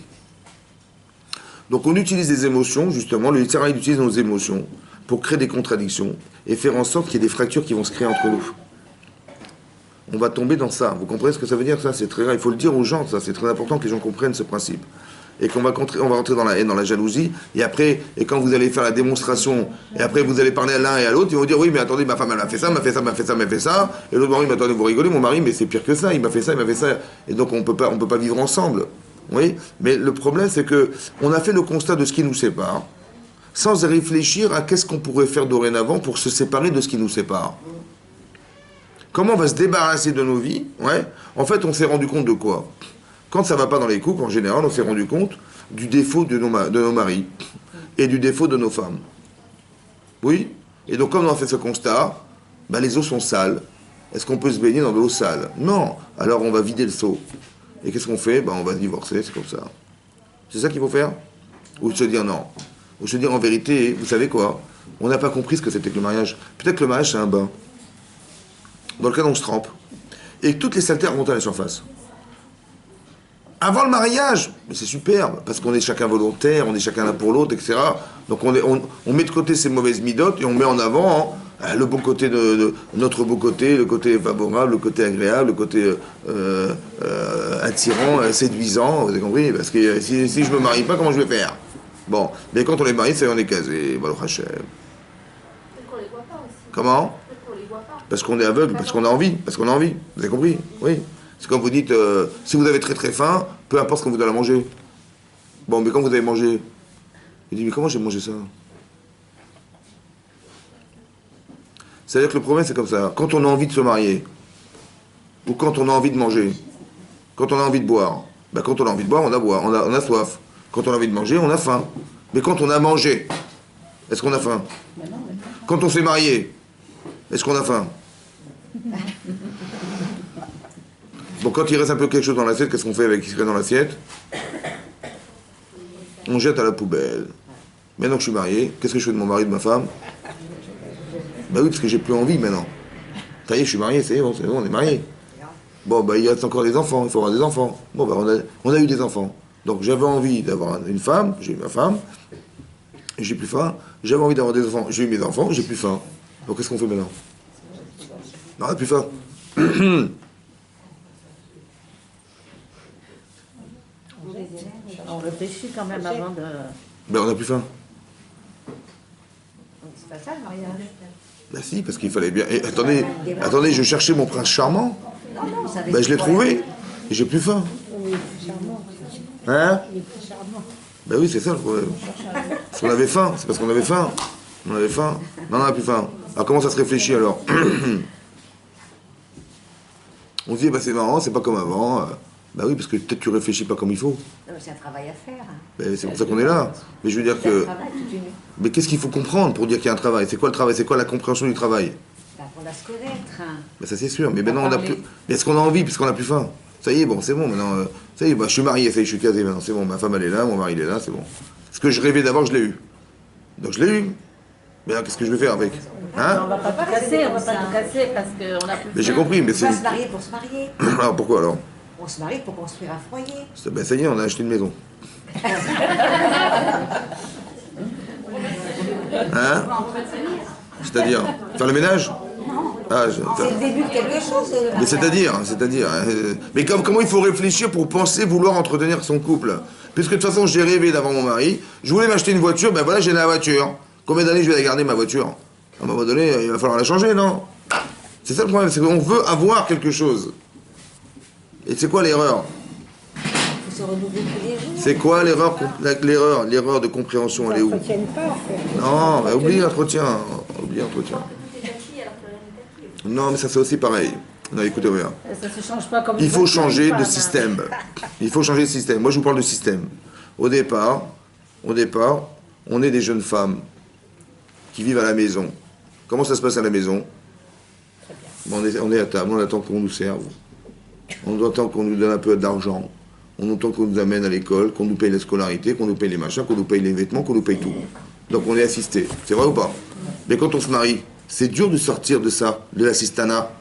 Donc on utilise des émotions, justement, le Yitzhara, il utilise nos émotions pour créer des contradictions et faire en sorte qu'il y ait des fractures qui vont se créer entre nous. On va tomber dans ça. Vous comprenez ce que ça veut dire, ça? C'est très grave. Il faut le dire aux gens, ça. C'est très important que les gens comprennent ce principe. Et qu'on va rentrer dans la haine, dans la jalousie, et après, et quand vous allez faire la démonstration, et après vous allez parler à l'un et à l'autre, ils vont dire, oui, mais attendez, ma femme, elle m'a fait ça, m'a fait ça, m'a fait ça, m'a fait ça, et l'autre mari, mais attendez, vous rigolez, mon mari, mais c'est pire que ça, il m'a fait ça, il m'a fait ça, et donc on peut pas vivre ensemble. Oui, mais le problème, c'est que on a fait le constat de ce qui nous sépare, sans réfléchir à qu'est-ce qu'on pourrait faire dorénavant pour se séparer de ce qui nous sépare. Comment on va se débarrasser de nos vies? Ouais. En fait, on s'est rendu compte de quoi? Quand ça ne va pas dans les couples, en général, on s'est rendu compte du défaut de nos maris et du défaut de nos femmes. Oui? Et donc, comme on a fait ce constat, ben, les eaux sont sales. Est-ce qu'on peut se baigner dans de l'eau sale? Non. Alors, on va vider le seau. Et qu'est-ce qu'on fait? Ben, on va se divorcer, c'est comme ça. C'est ça qu'il faut faire? Ou se dire non? Ou se dire en vérité, vous savez quoi? On n'a pas compris ce que c'était que le mariage. Peut-être que le mariage, c'est un bain dans lequel on se trempe. Et toutes les saletés remontent à la surface. Avant le mariage, mais c'est superbe, parce qu'on est chacun volontaire, on est chacun l'un pour l'autre, etc. Donc on met de côté ces mauvaises midotes et on met en avant le bon côté de notre beau côté, le côté favorable, le côté agréable, le côté attirant, séduisant, vous avez compris? Parce que si je me marie pas, comment je vais faire? Bon, mais quand on est marié, ça y est, on est casé, Baruch Hashem. Peut-être qu'on les voit pas aussi. Comment? Peut-être qu'on les voit pas. Parce qu'on est aveugle, parce qu'on a envie, vous avez compris? Oui. C'est quand vous dites, si vous avez très très faim, peu importe ce qu'on vous donne à manger. Bon, mais quand vous avez mangé, il dit, mais comment j'ai mangé ça? C'est-à-dire que le problème, c'est comme ça. Quand on a envie de se marier, ou quand on a envie de manger, quand on a envie de boire, ben quand on a envie de boire, on a soif. Quand on a envie de manger, on a faim. Mais quand on a mangé, est-ce qu'on a faim? Quand on s'est marié, est-ce qu'on a faim? Bon, quand il reste un peu quelque chose dans l'assiette, qu'est-ce qu'on fait avec ce qui reste dans l'assiette? On jette à la poubelle. Maintenant que je suis marié, qu'est-ce que je fais de mon mari, de ma femme? Bah oui, parce que j'ai plus envie maintenant. Ça y est, je suis marié, c'est bon, on est marié. Bon, bah il reste encore des enfants, il faut avoir des enfants. Bon, bah on a eu des enfants. Donc j'avais envie d'avoir une femme, j'ai eu ma femme, et j'ai plus faim. J'avais envie d'avoir des enfants, j'ai eu mes enfants, j'ai plus faim. Donc qu'est-ce qu'on fait maintenant? Non, on n'a plus faim. On réfléchit quand même avant de... Ben on n'a plus faim. C'est pas ça le mariage. Ben si, parce qu'il fallait bien... Et, attendez, je cherchais mon prince charmant. Non, non, ça Ben je l'ai trouvé, et j'ai plus faim. Oui, plus charmant. Hein? Il est plus charmant. Ben oui, c'est ça le problème. Parce qu'on avait faim, c'est parce qu'on avait faim. On avait faim. Non, on n'a plus faim. Alors comment ça se réfléchit alors? On se dit, bah c'est marrant, c'est pas comme avant. Bah oui, parce que peut-être tu réfléchis pas comme il faut. Non, c'est un travail à faire. Ben, c'est pour ça qu'on est là. Mais je veux dire C'est un que... travail, toute une... Mais qu'est-ce qu'il faut comprendre pour dire qu'il y a un travail? C'est quoi le travail? C'est quoi la compréhension du travail? Apprendre à se connaître. Ben ça c'est sûr, mais maintenant on a plus... Mais est-ce qu'on a envie puisqu'on a plus faim? Ça y est, bon, c'est bon, maintenant... ça y est, bah, je suis marié, ça y est, je suis casé maintenant, c'est bon. Ma femme elle est là, mon mari il est là, c'est bon. Ce que je rêvais d'abord, je l'ai eu. Donc je l'ai eu. Mais là, qu'est-ce que je vais faire avec? Hein? On va pas tout casser, on va pas tout casser parce qu'on a plus Mais j'ai faim. compris, mais On c'est... va se marier pour se marier. Alors pourquoi alors? On se marie pour construire un foyer. Ben ça y est, on a acheté une maison. Hein? C'est-à-dire faire le ménage? Ah, C'est le début de quelque chose. mais c'est-à-dire, mais comment il faut réfléchir pour penser vouloir entretenir son couple? Puisque de toute façon, j'ai rêvé d'avoir mon mari, je voulais m'acheter une voiture, ben voilà, j'ai la voiture. Combien d'années je vais la garder, ma voiture? À un moment donné, il va falloir la changer, non? C'est ça le problème, c'est qu'on veut avoir quelque chose. Et c'est quoi l'erreur? Il faut se renouveler tous les jours. C'est quoi l'erreur de compréhension? Elle est où? Tiennent pas, en fait. Non, mais oublie l'entretien. Oublie l'entretien. Tout est acquis alors que rien n'est acquis. Non, mais ça c'est aussi pareil. Non, écoutez, regarde. Ça se change pas comme Il une faut voiture, changer une de femme, système. Il faut changer de système. Moi, je vous parle de système. Au départ, on est des jeunes femmes qui vivent à la maison. Comment ça se passe à la maison? Bon, on est à table, on attend qu'on nous serve. On attend qu'on nous donne un peu d'argent. on entend qu'on nous amène à l'école, qu'on nous paye la scolarité, qu'on nous paye les machins, qu'on nous paye les vêtements, qu'on nous paye tout. Donc on est assisté. C'est vrai ou pas? Mais quand on se marie, c'est dur de sortir de ça, de l'assistanat.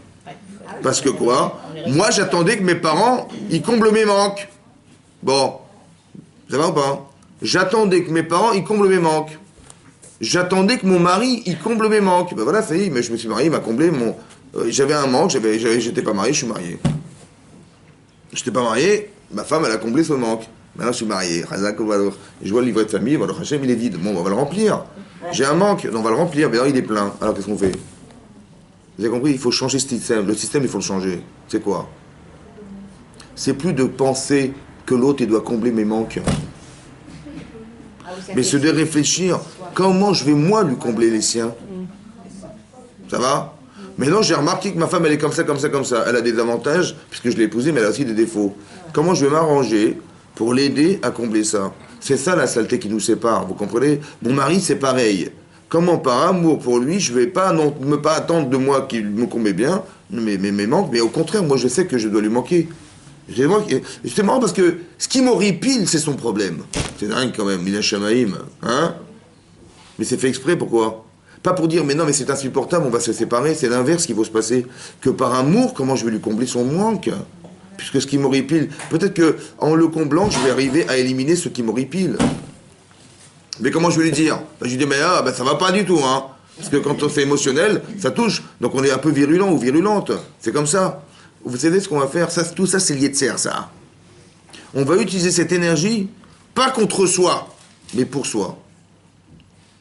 Parce que quoi? Moi, j'attendais que mes parents, ils comblent mes manques. Bon, ça va ou pas? J'attendais que mes parents, ils comblent mes manques. J'attendais que mon mari, il comble mes manques. Ben voilà, ça y est, mais je me suis marié, il m'a comblé mon... j'avais un manque, j'étais pas marié, je suis marié. J'étais pas marié, ma femme, elle a comblé ce manque. Maintenant, je suis marié. Je vois le livret de famille, le Hachem, il est vide. Bon, on va le remplir. J'ai un manque, donc on va le remplir, mais alors il est plein. Alors qu'est-ce qu'on fait? Vous avez compris? Il faut changer ce système. Le système, il faut le changer. C'est quoi? C'est plus de penser que l'autre, il doit combler mes manques. Mais c'est de réfléchir, comment je vais moi lui combler les siens? Ça va? Maintenant, j'ai remarqué que ma femme, elle est comme ça, comme ça, comme ça. Elle a des avantages, puisque je l'ai épousée, mais elle a aussi des défauts. Comment je vais m'arranger pour l'aider à combler ça? C'est ça la saleté qui nous sépare, vous comprenez? Mon mari, c'est pareil. Comment par amour pour lui, je ne vais pas, pas attendre de moi qu'il me comble bien mes manques, mais au contraire, moi je sais que je dois lui manquer. C'est marrant parce que ce qui m'horripile, c'est son problème. C'est dingue quand même, il a Shamaïm, hein? Mais c'est fait exprès, pourquoi? Pas pour dire, mais non, mais c'est insupportable, on va se séparer, c'est l'inverse qui va se passer. Que par amour, comment je vais lui combler son manque? Puisque ce qui m'horripile, peut-être qu'en le comblant, je vais arriver à éliminer ce qui m'horripile. Mais comment je vais lui dire? Je lui dis, mais ça va pas du tout, hein? Parce que quand c'est émotionnel, ça touche. Donc on est un peu virulent ou virulente. C'est comme ça. Vous savez ce qu'on va faire? Tout ça, c'est lié de serre, ça. On va utiliser cette énergie, pas contre soi, mais pour soi.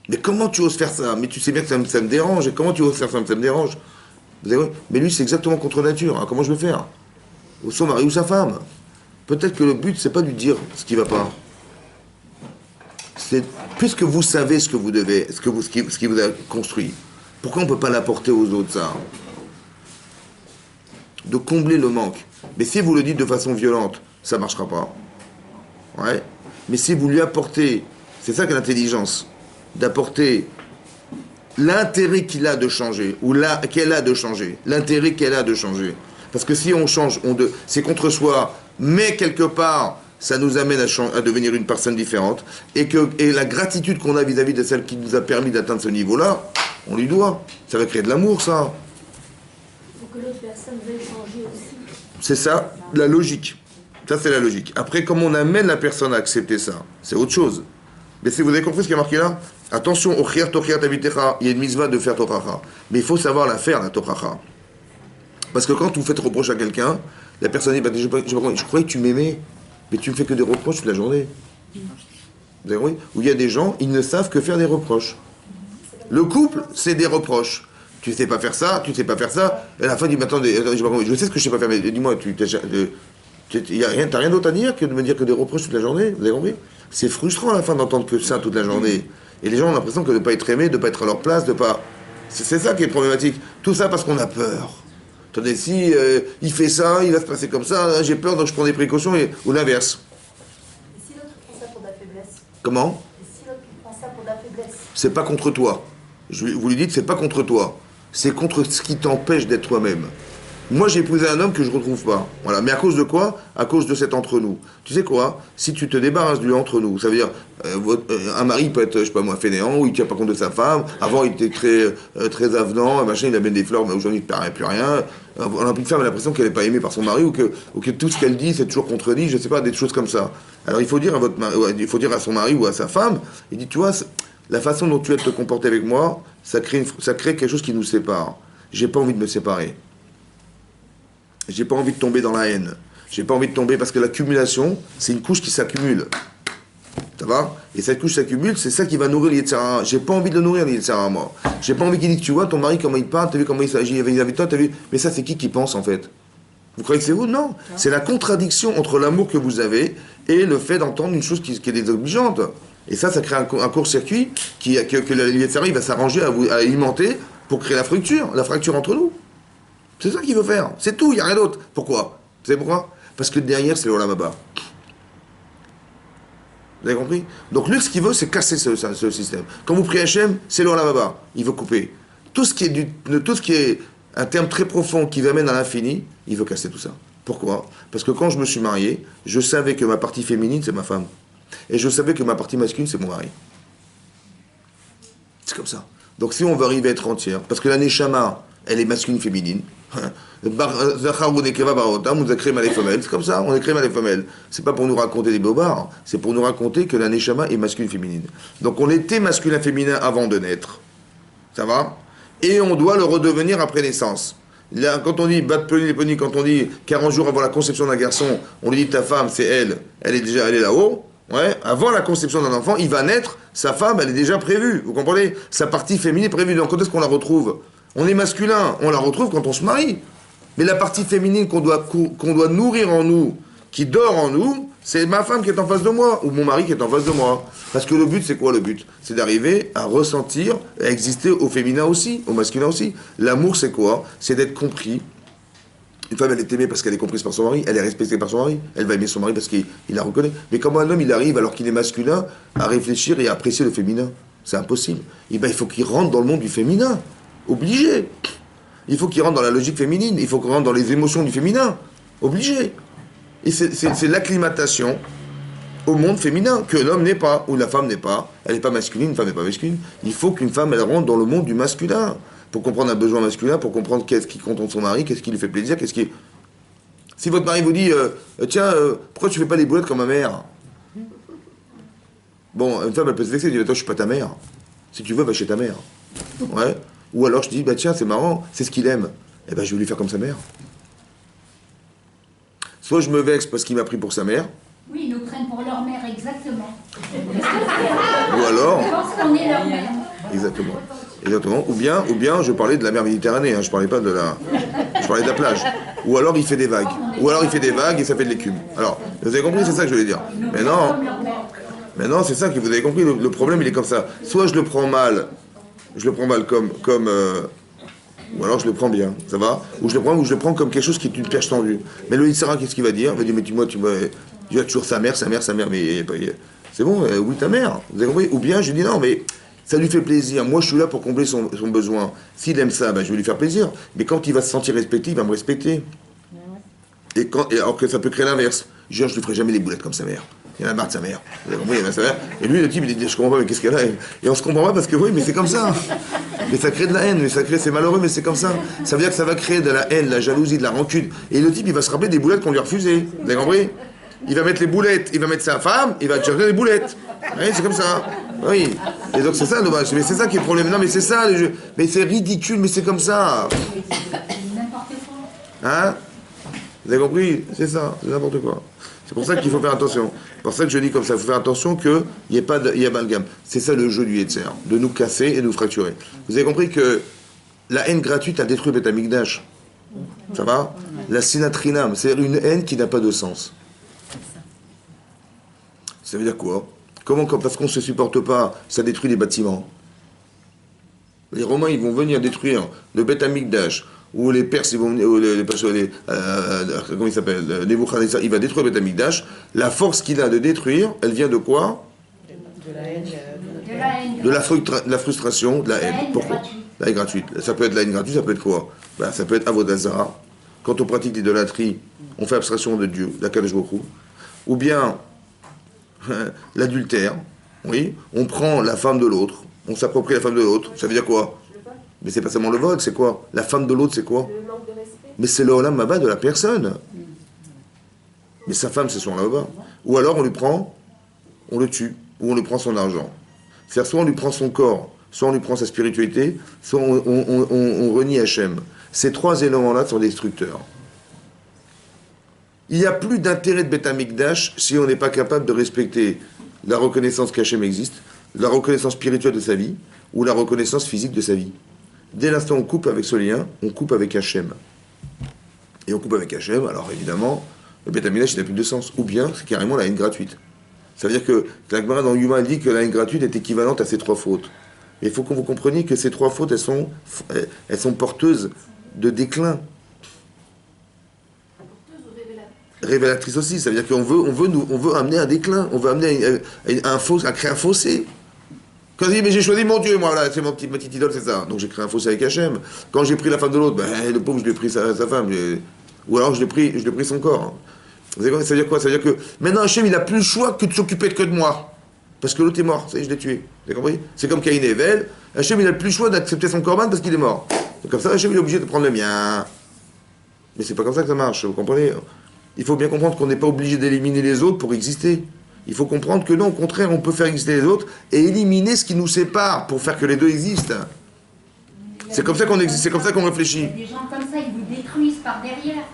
Mais comment tu oses faire ça? Mais tu sais bien que ça me dérange. Et comment tu oses faire ça? Ça me dérange. Vous savez, mais lui, c'est exactement contre nature. Hein. Comment je vais faire? Ou son mari ou sa femme. Peut-être que le but, c'est pas de lui dire ce qui va pas. C'est, puisque vous savez ce que vous devez, ce qui vous a construit, pourquoi on ne peut pas l'apporter aux autres, ça? De combler le manque. Mais si vous le dites de façon violente, ça ne marchera pas. Ouais. Mais si vous lui apportez, c'est ça que l'intelligence, d'apporter l'intérêt qu'il a de changer, ou qu'elle a de changer, l'intérêt qu'elle a de changer. Parce que si on change, c'est contre soi, mais quelque part, ça nous amène à devenir une personne différente, et la gratitude qu'on a vis-à-vis de celle qui nous a permis d'atteindre ce niveau-là, on lui doit. Ça va créer de l'amour, ça. Il faut que l'autre personne veuille changer aussi. C'est ça, la logique. Ça, c'est la logique. Après, comment on amène la personne à accepter ça, c'est autre chose. Mais si vous avez compris ce qui est marqué là, attention, il y a une mitzvah de faire tochacha. Mais il faut savoir la faire, la tochacha. Parce que quand vous faites reproche à quelqu'un, la personne dit, je croyais que tu m'aimais, mais tu me fais que des reproches toute la journée. Vous avez compris? Où il y a des gens, ils ne savent que faire des reproches. Le couple, c'est des reproches. Tu sais pas faire ça, tu sais pas faire ça. Et à la fin, il dit, mais attendez, je sais ce que je sais pas faire, mais dis-moi, t'as rien d'autre à dire que de me dire que des reproches toute la journée? Vous avez compris? C'est frustrant à la fin d'entendre que ça toute la journée. Et les gens ont l'impression que de ne pas être aimés, de ne pas être à leur place, de pas... C'est ça qui est problématique. Tout ça parce qu'on a peur. Attendez, si il fait ça, il va se passer comme ça, j'ai peur, donc je prends des précautions, ou l'inverse. Et si l'autre prend ça pour de la faiblesse? Comment? Et si l'autre prend ça pour de la faiblesse? C'est pas contre toi. Vous lui dites, c'est pas contre toi. C'est contre ce qui t'empêche d'être toi-même. Moi, j'ai épousé un homme que je retrouve pas. Voilà. Mais à cause de quoi? À cause de cet entre-nous. Tu sais quoi? Si tu te débarrasses du entre-nous, ça veut dire, un mari peut être, je sais pas moi, fainéant, ou il tient pas compte de sa femme. Avant, il était très avenant, machin, il amène des fleurs, mais aujourd'hui, il ne plus rien. On a une femme a l'impression qu'elle n'est pas aimée par son mari, ou que tout ce qu'elle dit, c'est toujours contredit, je sais pas, des choses comme ça. Alors, il faut dire à son mari ou à sa femme, il dit, tu vois, la façon dont tu vas te comporter avec moi, ça crée quelque chose qui nous sépare. J'ai pas envie de me séparer. J'ai pas envie de tomber dans la haine. J'ai pas envie de tomber parce que l'accumulation, c'est une couche qui s'accumule. Ça va? Et cette couche s'accumule, c'est ça qui va nourrir l'Yetzirah. J'ai pas envie de le nourrir, l'Yetzirah, moi. J'ai pas envie qu'il dise, tu vois, ton mari, comment il parle, t'as vu comment il s'agit avec toi, t'as vu? Mais ça, c'est qui pense, en fait? Vous croyez que c'est vous? Non. C'est la contradiction entre l'amour que vous avez et le fait d'entendre une chose qui est désobligeante. Et ça crée un court-circuit que le Yetzirah, il va s'arranger à alimenter pour créer la fracture entre nous. C'est ça qu'il veut faire. C'est tout, il n'y a rien d'autre. Pourquoi? Vous savez pourquoi? Parce que derrière, c'est l'Olam Haba. Vous avez compris? Donc lui, ce qu'il veut, c'est casser ce système. Quand vous priez Hachem, c'est l'Olam Haba. Il veut couper. Tout ce qui est un terme très profond qui vous amène à l'infini, il veut casser tout ça. Pourquoi? Parce que quand je me suis marié, je savais que ma partie féminine, c'est ma femme. Et je savais que ma partie masculine, c'est mon mari. C'est comme ça. Donc si on veut arriver à être entière, parce que la Neshama, elle est masculine, féminine. Zachar ou Nekeva Barotam, on nous a créé mâle et femelle. C'est comme ça, on a créé mâle et femelle. C'est pas pour nous raconter des bobards, c'est pour nous raconter que la Neshama est masculine, féminine. Donc on était masculin, féminin avant de naître. Ça va? Et on doit le redevenir après naissance. Là, quand on dit bat pelini, quand on dit 40 jours avant la conception d'un garçon, on lui dit ta femme, c'est elle est là-haut. Ouais, avant la conception d'un enfant, il va naître, sa femme, elle est déjà prévue. Vous comprenez? Sa partie féminine est prévue. Donc quand est-ce qu'on la retrouve? On est masculin, on la retrouve quand on se marie. Mais la partie féminine qu'on doit nourrir en nous, qui dort en nous, c'est ma femme qui est en face de moi, ou mon mari qui est en face de moi. Parce que le but, c'est quoi le but? C'est d'arriver à ressentir, à exister au féminin aussi, au masculin aussi. L'amour, c'est quoi? C'est d'être compris. Une femme, elle est aimée parce qu'elle est comprise par son mari, elle est respectée par son mari, elle va aimer son mari parce qu'il la reconnaît. Mais comment un homme, il arrive, alors qu'il est masculin, à réfléchir et à apprécier le féminin? C'est impossible. Et ben, il faut qu'il rentre dans le monde du féminin. Obligé. Il faut qu'il rentre dans la logique féminine, il faut qu'il rentre dans les émotions du féminin. Obligé. Et c'est l'acclimatation au monde féminin, que l'homme n'est pas, ou la femme n'est pas. Elle n'est pas masculine, une femme n'est pas masculine. Il faut qu'une femme, elle rentre dans le monde du masculin. Pour comprendre un besoin masculin, pour comprendre qu'est-ce qui contente son mari, qu'est-ce qui lui fait plaisir, qu'est-ce qui... Si votre mari vous dit, tiens, pourquoi tu fais pas les boulettes comme ma mère? Bon, une femme, elle peut se vexer, elle dit, toi, je suis pas ta mère. Si tu veux, va chez ta mère. Ouais. Ou alors je dis, bah tiens, c'est marrant, c'est ce qu'il aime. Eh ben, je vais lui faire comme sa mère. Soit je me vexe parce qu'il m'a pris pour sa mère. Oui, ils nous prennent pour leur mère, exactement. Ou alors... Je pense qu'on est leur mère. Exactement. Exactement. Ou bien, je parlais de la mer Méditerranée, hein, je parlais pas de la... Je parlais de la plage. Ou alors il fait des vagues. Ou alors il fait des vagues et ça fait de l'écume. Alors, vous avez compris, c'est ça que je voulais dire. Mais non, c'est ça que vous avez compris, le problème il est comme ça. Soit je le prends mal comme ou alors je le prends bien, ça va? Ou je le prends comme quelque chose qui est une perche tendue. Mais le Yitzhara, qu'est-ce qu'il va dire? Il va dire, mais tu as toujours sa mère, mais c'est bon, oui, ta mère, vous avez compris? Ou bien je lui dis, non, mais ça lui fait plaisir, moi je suis là pour combler son besoin. S'il aime ça, ben, je vais lui faire plaisir. Mais quand il va se sentir respecté, il va me respecter. Et alors que ça peut créer l'inverse. Je lui ferai jamais les boulettes comme sa mère. Il y en a marre de sa mère. Vous avez compris, il y en a sa mère. Et lui, le type, il dit, je comprends pas, mais qu'est-ce qu'elle a? Et on se comprend pas parce que oui, mais c'est comme ça. Mais ça crée de la haine, c'est malheureux, mais c'est comme ça. Ça veut dire que ça va créer de la haine, de la jalousie, de la rancune. Et le type, il va se rappeler des boulettes qu'on lui a refusées. Vous avez compris? Il va mettre les boulettes, il va mettre sa femme, il va chercher les boulettes. Oui, c'est comme ça. Oui. Et donc c'est ça, dommage. Mais c'est ça qui est le problème. Non, mais c'est ça, les jeux. Mais c'est ridicule, mais c'est comme ça. N'importe quoi. Hein? Vous avez compris? C'est ça, c'est n'importe quoi. C'est pour ça qu'il faut faire attention. C'est pour ça que je dis comme ça, il faut faire attention qu'il n'y ait pas d'amalgame. C'est ça le jeu du Yetzer, de nous casser et de nous fracturer. Vous avez compris que la haine gratuite a détruit Beth Amikdash. Ça va? La sinatrinam, c'est une haine qui n'a pas de sens. Ça veut dire quoi? Parce qu'on ne se supporte pas, ça détruit les bâtiments. Les Romains, ils vont venir détruire le Beth Amikdash, ou les Perses, ils vont venir, comment il s'appelle, Nebuchadnezzar, il va détruire le Beth Amikdash. La force qu'il a de détruire, elle vient de quoi? De la haine. De la frustration, de la haine. Pourquoi? La haine gratuite. Ça peut être la haine gratuite, ça peut être quoi? Ben, ça peut être Avodah Zarah. Quand on pratique l'idolâtrie, on fait abstraction de Dieu, d'Akadosh Baruch Hu. Ou bien l'adultère, oui, on prend la femme de l'autre, on s'approprie la femme de l'autre. Ça veut dire quoi? Mais c'est pas seulement le vol, c'est quoi? La femme de l'autre, c'est quoi? Le manque de respect. Mais c'est le Olam Haba de la personne. Mais sa femme, c'est son Olam Haba. Ou alors on lui prend, on le tue, ou on lui prend son argent. C'est-à-dire soit on lui prend son corps, soit on lui prend sa spiritualité, soit on renie Hachem. Ces trois éléments-là sont destructeurs. Il n'y a plus d'intérêt de Beth Amikdash si on n'est pas capable de respecter la reconnaissance qu'Hachem existe, la reconnaissance spirituelle de sa vie, ou la reconnaissance physique de sa vie. Dès l'instant où on coupe avec ce lien, on coupe avec Hachem. Et on coupe avec Hachem, alors évidemment, le Beth Amikdash n'a plus de sens. Ou bien, c'est carrément la haine gratuite. Ça veut dire que la Gemara dans Yuma dit que la haine gratuite est équivalente à ces trois fautes. Mais il faut que vous compreniez que ces trois fautes, elles sont porteuses de déclin. Révélatrice aussi, ça veut dire qu'on veut amener un déclin, on veut amener à créer un fossé. Quand je dis, mais j'ai choisi mon Dieu, moi, là, c'est ma petite idole, c'est ça. Donc j'ai créé un fossé avec Hachem. Quand j'ai pris la femme de l'autre, ben, le pauvre, je lui ai pris sa femme. Ou alors je l'ai pris son corps. Vous savez quoi, ça veut dire quoi? Ça veut dire que maintenant Hachem, il n'a plus le choix que de s'occuper que de moi. Parce que l'autre est mort, ça y est, je l'ai tué. Vous avez compris? C'est comme Caïn et Abel. Hachem, il n'a plus le choix d'accepter son corban parce qu'il est mort. Donc comme ça, Hachem, il est obligé de prendre le mien. Mais c'est pas comme ça que ça marche, vous comprenez? Il faut bien comprendre qu'on n'est pas obligé d'éliminer les autres pour exister. Il faut comprendre que non, au contraire, on peut faire exister les autres et éliminer ce qui nous sépare pour faire que les deux existent. C'est comme ça qu'on existe, c'est comme ça qu'on réfléchit. Il y a des gens comme ça, ils vous détruisent par derrière.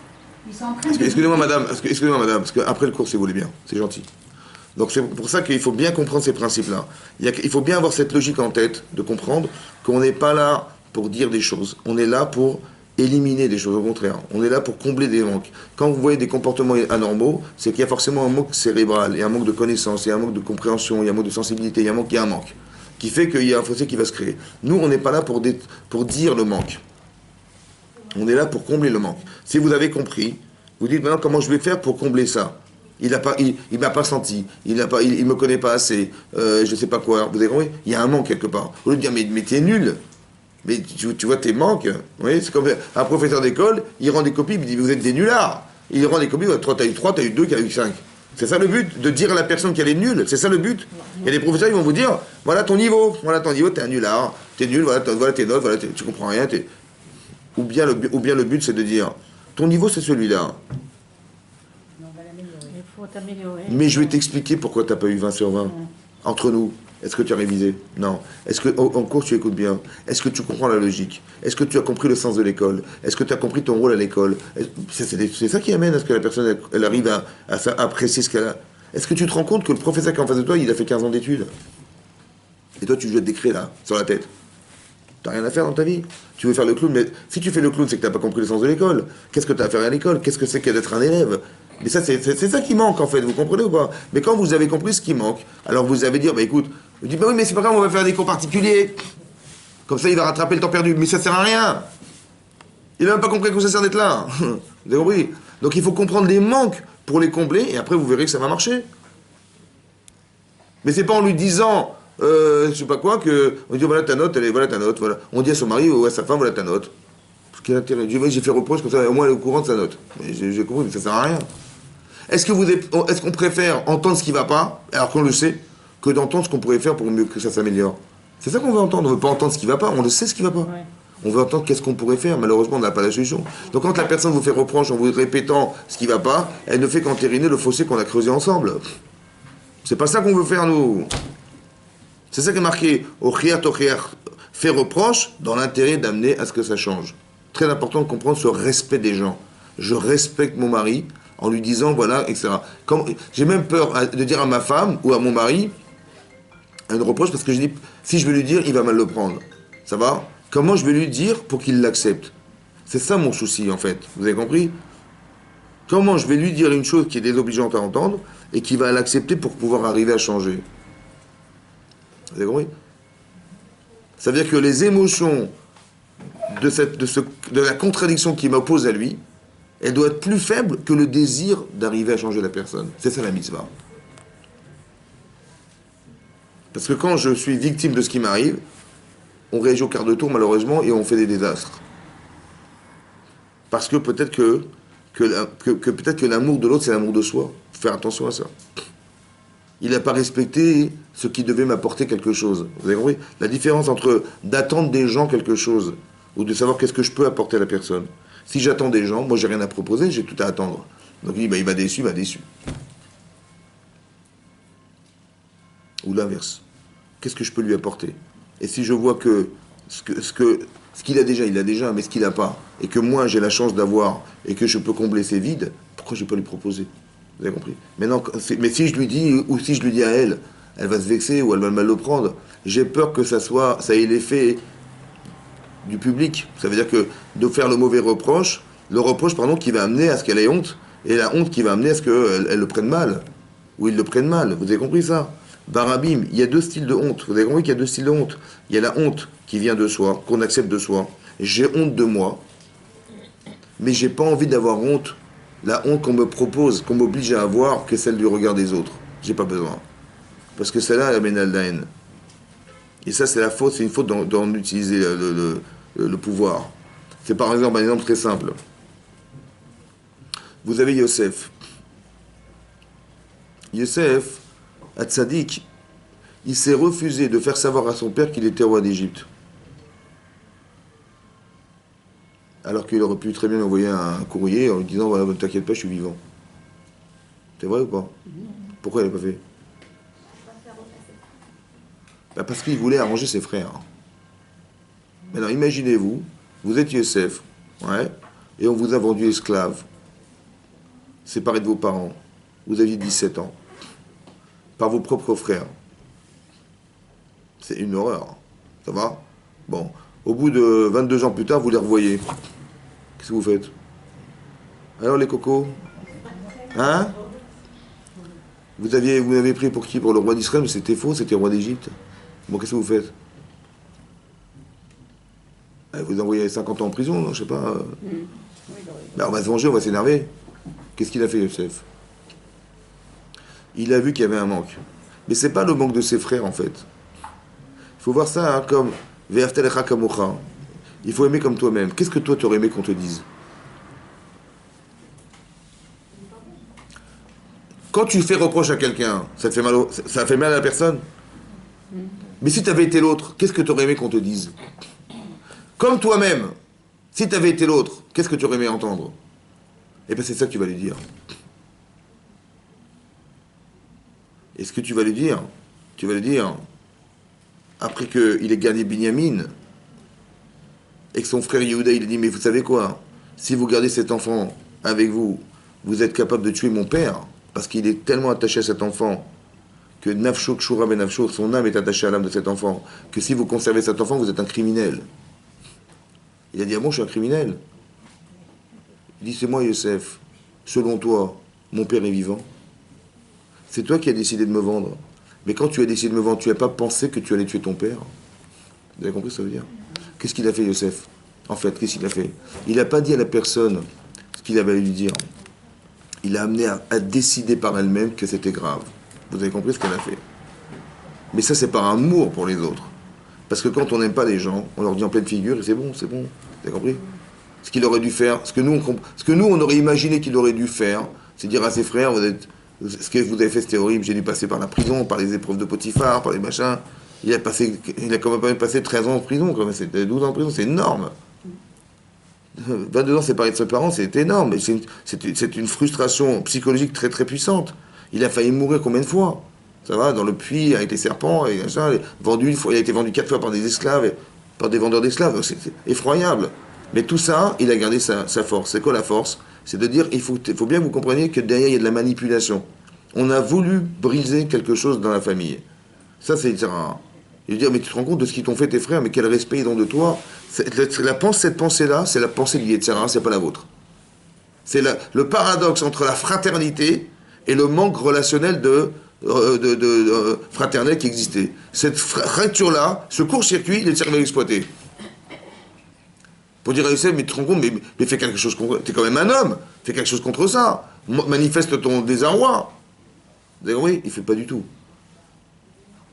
Ils sont en train de... Excusez-moi madame, parce qu'après le cours, si vous voulez bien, c'est gentil. Donc c'est pour ça qu'il faut bien comprendre ces principes-là. Il faut bien avoir cette logique en tête, de comprendre qu'on n'est pas là pour dire des choses. On est là pour éliminer des choses, au contraire. On est là pour combler des manques. Quand vous voyez des comportements anormaux, c'est qu'il y a forcément un manque cérébral, il y a un manque de connaissance, il y a un manque de compréhension, il y a un manque de sensibilité, il y a un manque. Qui fait qu'il y a un fossé qui va se créer. Nous, on n'est pas là pour dire le manque. On est là pour combler le manque. Si vous avez compris, vous dites maintenant comment je vais faire pour combler ça. Il m'a pas senti, il me connaît pas assez, je sais pas quoi. Vous avez compris? Il y a un manque quelque part. Au lieu de dire mais t'es nul, mais tu vois tes manques. Vous voyez, c'est comme un professeur d'école, il rend des copies, il dit vous êtes des nullards. Il rend des copies, t'as eu 3, t'as eu 2, t'as eu 5. C'est ça le but, de dire à la personne qu'elle est nulle, c'est ça le but. Il y a des professeurs qui vont vous dire, voilà ton niveau, t'es un nullard, t'es nul, voilà tes notes, tu comprends rien. Ou bien le but c'est de dire, ton niveau c'est celui-là. Il faut t'améliorer. Mais je vais t'expliquer pourquoi t'as pas eu 20 sur 20. Entre nous, est-ce que tu as révisé? Non. Est-ce qu'en cours tu écoutes bien? Est-ce que tu comprends la logique? Est-ce que tu as compris le sens de l'école? Est-ce que tu as compris ton rôle à l'école? C'est ça qui amène à ce que la personne elle arrive à apprécier ce qu'elle a. Est-ce que tu te rends compte que le professeur qui est en face de toi, il a fait 15 ans d'études? Et toi tu jettes des craies là, sur la tête. T'as rien à faire dans ta vie. Tu veux faire le clown, mais si tu fais le clown, c'est que t'as pas compris le sens de l'école. Qu'est-ce que t'as à faire à l'école? Qu'est-ce que c'est que d'être un élève? Mais ça, c'est ça qui manque en fait, vous comprenez ou pas? Mais quand vous avez compris ce qui manque, alors vous allez dire, bah écoute, vous dites, bah oui, mais c'est pas grave, on va faire des cours particuliers. Comme ça, il va rattraper le temps perdu. Mais ça sert à rien. Il n'a même pas compris que ça sert d'être là. Vous avez compris? Donc il faut comprendre les manques pour les combler, et après vous verrez que ça va marcher. Mais c'est pas en lui disant, je sais pas quoi, que on dit voilà ta note, voilà ta note, voilà. On dit à son mari ou à sa femme, voilà ta note. Quel intérêt? J'ai fait reproche comme ça, au moins elle est au courant de sa note. J'ai compris, mais ça sert à rien. Est-ce qu'on préfère entendre ce qui va pas, alors qu'on le sait, que d'entendre ce qu'on pourrait faire pour mieux que ça s'améliore? C'est ça qu'on veut entendre. On ne veut pas entendre ce qui va pas, on le sait ce qui va pas. Ouais. On veut entendre qu'est-ce qu'on pourrait faire. Malheureusement, on n'a pas la solution. Donc quand la personne vous fait reproche en vous répétant ce qui va pas, elle ne fait qu'entériner le fossé qu'on a creusé ensemble. C'est pas ça qu'on veut faire, nous. C'est ça qui est marqué au khiyat, fait reproche dans l'intérêt d'amener à ce que ça change. Très important de comprendre ce respect des gens. Je respecte mon mari en lui disant voilà, etc. J'ai même peur de dire à ma femme ou à mon mari un reproche parce que je dis si je vais lui dire, il va mal le prendre. Ça va? Comment je vais lui dire pour qu'il l'accepte? C'est ça mon souci en fait. Vous avez compris? Comment je vais lui dire une chose qui est désobligeante à entendre et qui va l'accepter pour pouvoir arriver à changer? Vous avez compris? Ça veut dire que les émotions de la contradiction qui m'oppose à lui, elle doit être plus faible que le désir d'arriver à changer la personne. C'est ça la mitzvah. Parce que quand je suis victime de ce qui m'arrive, on réagit au quart de tour malheureusement et on fait des désastres. Parce que peut-être que l'amour de l'autre c'est l'amour de soi. Faut faire attention à ça. Il n'a pas respecté ce qui devait m'apporter quelque chose. Vous avez compris? La différence entre d'attendre des gens quelque chose ou de savoir qu'est-ce que je peux apporter à la personne. Si j'attends des gens, moi j'ai rien à proposer, j'ai tout à attendre. Donc il dit, il m'a déçu, Ou l'inverse. Qu'est-ce que je peux lui apporter? Et si je vois que ce qu'il a déjà, il a déjà, mais ce qu'il n'a pas, et que moi j'ai la chance d'avoir, et que je peux combler ses vides, pourquoi je ne vais pas lui proposer? Vous avez compris? Maintenant, mais si je lui dis, ou si je lui dis à elle, elle va se vexer, ou elle va mal le prendre, j'ai peur que ça ait l'effet du public. Ça veut dire que de faire le reproche qui va amener à ce qu'elle ait honte, et la honte qui va amener à ce qu'elle le prenne mal, ou ils le prennent mal. Vous avez compris ça? Barabim, il y a deux styles de honte. Vous avez compris qu'il y a deux styles de honte. Il y a la honte qui vient de soi, qu'on accepte de soi. J'ai honte de moi, mais j'ai pas envie d'avoir honte. La honte qu'on me propose, qu'on m'oblige à avoir, que celle du regard des autres. J'ai pas besoin. Parce que celle-là, elle amène à la haine. Et ça, c'est la faute, c'est une faute d'en utiliser le pouvoir. C'est par exemple un exemple très simple. Vous avez Yosef. Yosef, à Tzadik, il s'est refusé de faire savoir à son père qu'il était roi d'Égypte. Alors qu'il aurait pu très bien envoyer un courrier en lui disant voilà, ne t'inquiète pas, je suis vivant. C'est vrai ou pas? Pourquoi il n'a pas fait? Parce qu'il voulait arranger ses frères. Maintenant, imaginez-vous, vous êtes Yosef, ouais, et on vous a vendu esclave, séparé de vos parents. Vous aviez 17 ans, par vos propres frères. C'est une horreur. Ça va? Bon, au bout de 22 ans plus tard, vous les revoyez. Qu'est-ce que vous faites? Alors les cocos? Hein? Vous avez pris pour qui? Pour le roi d'Israël, mais c'était faux, c'était le roi d'Égypte. Bon, qu'est-ce que vous faites? Vous envoyez 50 ans en prison, non? Je sais pas. Ben, on va se venger, on va s'énerver. Qu'est-ce qu'il a fait, Yosef? Il a vu qu'il y avait un manque. Mais c'est pas le manque de ses frères, en fait. Il faut voir ça hein, comme Ve'aftal kamocha. Il faut aimer comme toi-même. Qu'est-ce que toi, tu aurais aimé qu'on te dise? Quand tu fais reproche à quelqu'un, ça te fait mal, ça fait mal à la personne. Mais si tu avais été l'autre, qu'est-ce que tu aurais aimé qu'on te dise? Comme toi-même, si tu avais été l'autre, qu'est-ce que tu aurais aimé entendre? Eh bien, c'est ça que tu vas lui dire. Et ce que tu vas lui dire, après qu'il ait gardé Binyamin, et que son frère Yehuda, il a dit, mais vous savez quoi? Si vous gardez cet enfant avec vous, vous êtes capable de tuer mon père, parce qu'il est tellement attaché à cet enfant, que Nafsho Kshura Ben Nafsho, son âme est attachée à l'âme de cet enfant, que si vous conservez cet enfant, vous êtes un criminel. Il a dit, ah bon, je suis un criminel? Il dit, c'est moi, Yosef. Selon toi, mon père est vivant. C'est toi qui as décidé de me vendre. Mais quand tu as décidé de me vendre, tu n'as pas pensé que tu allais tuer ton père. Vous avez compris ce que ça veut dire? Qu'est-ce qu'il a fait, Yosef? En fait, qu'est-ce qu'il a fait? Il n'a pas dit à la personne ce qu'il avait à lui dire. Il l'a amené à décider par elle-même que c'était grave. Vous avez compris ce qu'elle a fait? Mais ça, c'est par amour pour les autres. Parce que quand on n'aime pas les gens, on leur dit en pleine figure, et c'est bon, c'est bon. Vous avez compris? Ce qu'il aurait dû faire, ce que nous, on aurait imaginé qu'il aurait dû faire, c'est dire à ses frères, ce que vous avez fait, c'était horrible, j'ai dû passer par la prison, par les épreuves de Potiphar, par les machins. Il a quand même passé 13 ans en prison, quand même, c'était 12 ans en prison, c'est énorme. 22 ans séparé de ses parents, c'est énorme. C'est une frustration psychologique très très puissante. Il a failli mourir combien de fois? Ça va, dans le puits, avec les serpents, et machin, il a été vendu 4 fois par des esclaves, par des vendeurs d'esclaves, c'est effroyable. Mais tout ça, il a gardé sa force. C'est quoi la force? C'est de dire, il faut bien que vous compreniez que derrière, il y a de la manipulation. On a voulu briser quelque chose dans la famille. Ça, c'est rare. Il veut dire, mais tu te rends compte de ce qu'ils t'ont fait tes frères, mais quel respect ils ont de toi? Cette pensée-là, c'est la pensée du Yetzirah, c'est pas la vôtre. C'est le paradoxe entre la fraternité et le manque relationnel fraternel qui existait. Cette fracture-là, ce court-circuit, il est servi à exploiter. Pour dire à Youssef, mais tu te rends compte, mais fais quelque chose contre... T'es quand même un homme, fais quelque chose contre ça. Manifeste ton désarroi. Vous avez compris? Il ne fait pas du tout.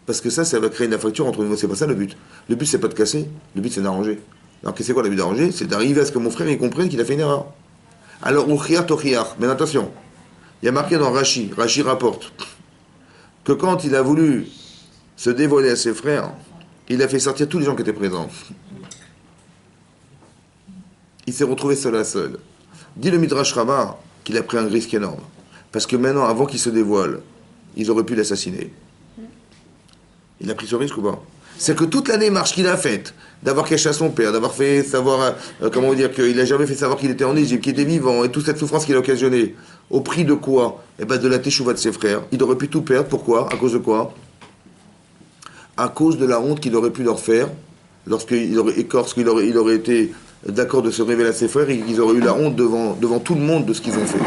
Parce que ça va créer une fracture entre nous. C'est pas ça le but. Le but, c'est pas de casser. Le but, c'est d'arranger. Alors, qu'est-ce que c'est quoi le but d'arranger? C'est d'arriver à ce que mon frère il comprenne qu'il a fait une erreur. Alors, Uchiar Tochiar. Mais attention, il y a marqué dans Rashi rapporte que quand il a voulu se dévoiler à ses frères, il a fait sortir tous les gens qui étaient présents. Il s'est retrouvé seul à seul. Dit le Midrash Rabbah qu'il a pris un risque énorme. Parce que maintenant, avant qu'il se dévoile, ils auraient pu l'assassiner. Il a pris ce risque ou pas? C'est que toute la démarche qu'il a faite, d'avoir caché à son père, d'avoir fait savoir, comment dire, qu'il n'a jamais fait savoir qu'il était en Égypte, qu'il était vivant, et toute cette souffrance qu'il a occasionnée, au prix de quoi? Eh bien, de la teshuva de ses frères. Il aurait pu tout perdre. Pourquoi? À cause de quoi? À cause de la honte qu'il aurait pu leur faire, lorsqu'il aurait été d'accord de se révéler à ses frères, et qu'ils auraient eu la honte devant tout le monde de ce qu'ils ont fait.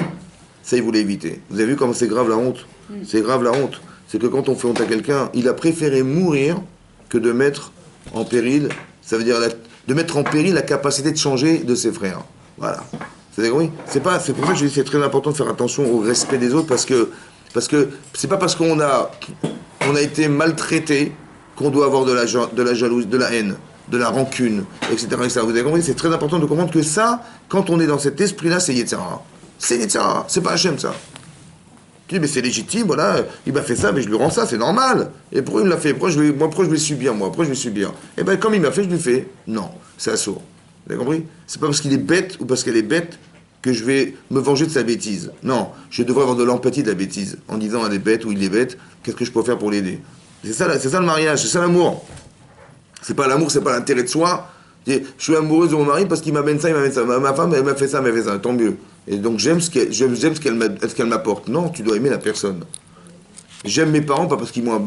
Ça, il voulait éviter. Vous avez vu comment c'est grave la honte? C'est grave la honte. C'est que quand on fait honte à quelqu'un, il a préféré mourir que de mettre en péril, ça veut dire de mettre en péril la capacité de changer de ses frères. Voilà. C'est pour ça que je dis que c'est très important de faire attention au respect des autres, parce que c'est pas parce qu'on a été maltraité qu'on doit avoir de la jalousie, de la haine, de la rancune, etc. Vous avez compris? C'est très important de comprendre que ça, quand on est dans cet esprit-là, c'est Yetzirah. C'est Yetzirah, c'est pas Hachem ça. Tu dis, mais c'est légitime, voilà, il m'a fait ça, mais je lui rends ça, c'est normal. Et pourquoi il me l'a fait? Pourquoi je vais subir, moi? Pourquoi je vais subir? Eh bien, comme il m'a fait, je lui fais. Non, c'est assourd. Vous avez compris? C'est pas parce qu'il est bête ou parce qu'elle est bête que je vais me venger de sa bêtise. Non, je devrais avoir de l'empathie de la bêtise. En disant, elle est bête ou il est bête, qu'est-ce que je peux faire pour l'aider? C'est ça le mariage, c'est ça l'amour. C'est pas l'amour, c'est pas l'intérêt de soi. Je suis amoureuse de mon mari parce qu'il m'amène ça, il m'amène ça. Ma femme, elle m'a fait ça, elle m'a fait ça, tant mieux. Et donc j'aime ce qu'elle m'apporte. Non, tu dois aimer la personne. J'aime mes parents, pas parce qu'ils m'ont...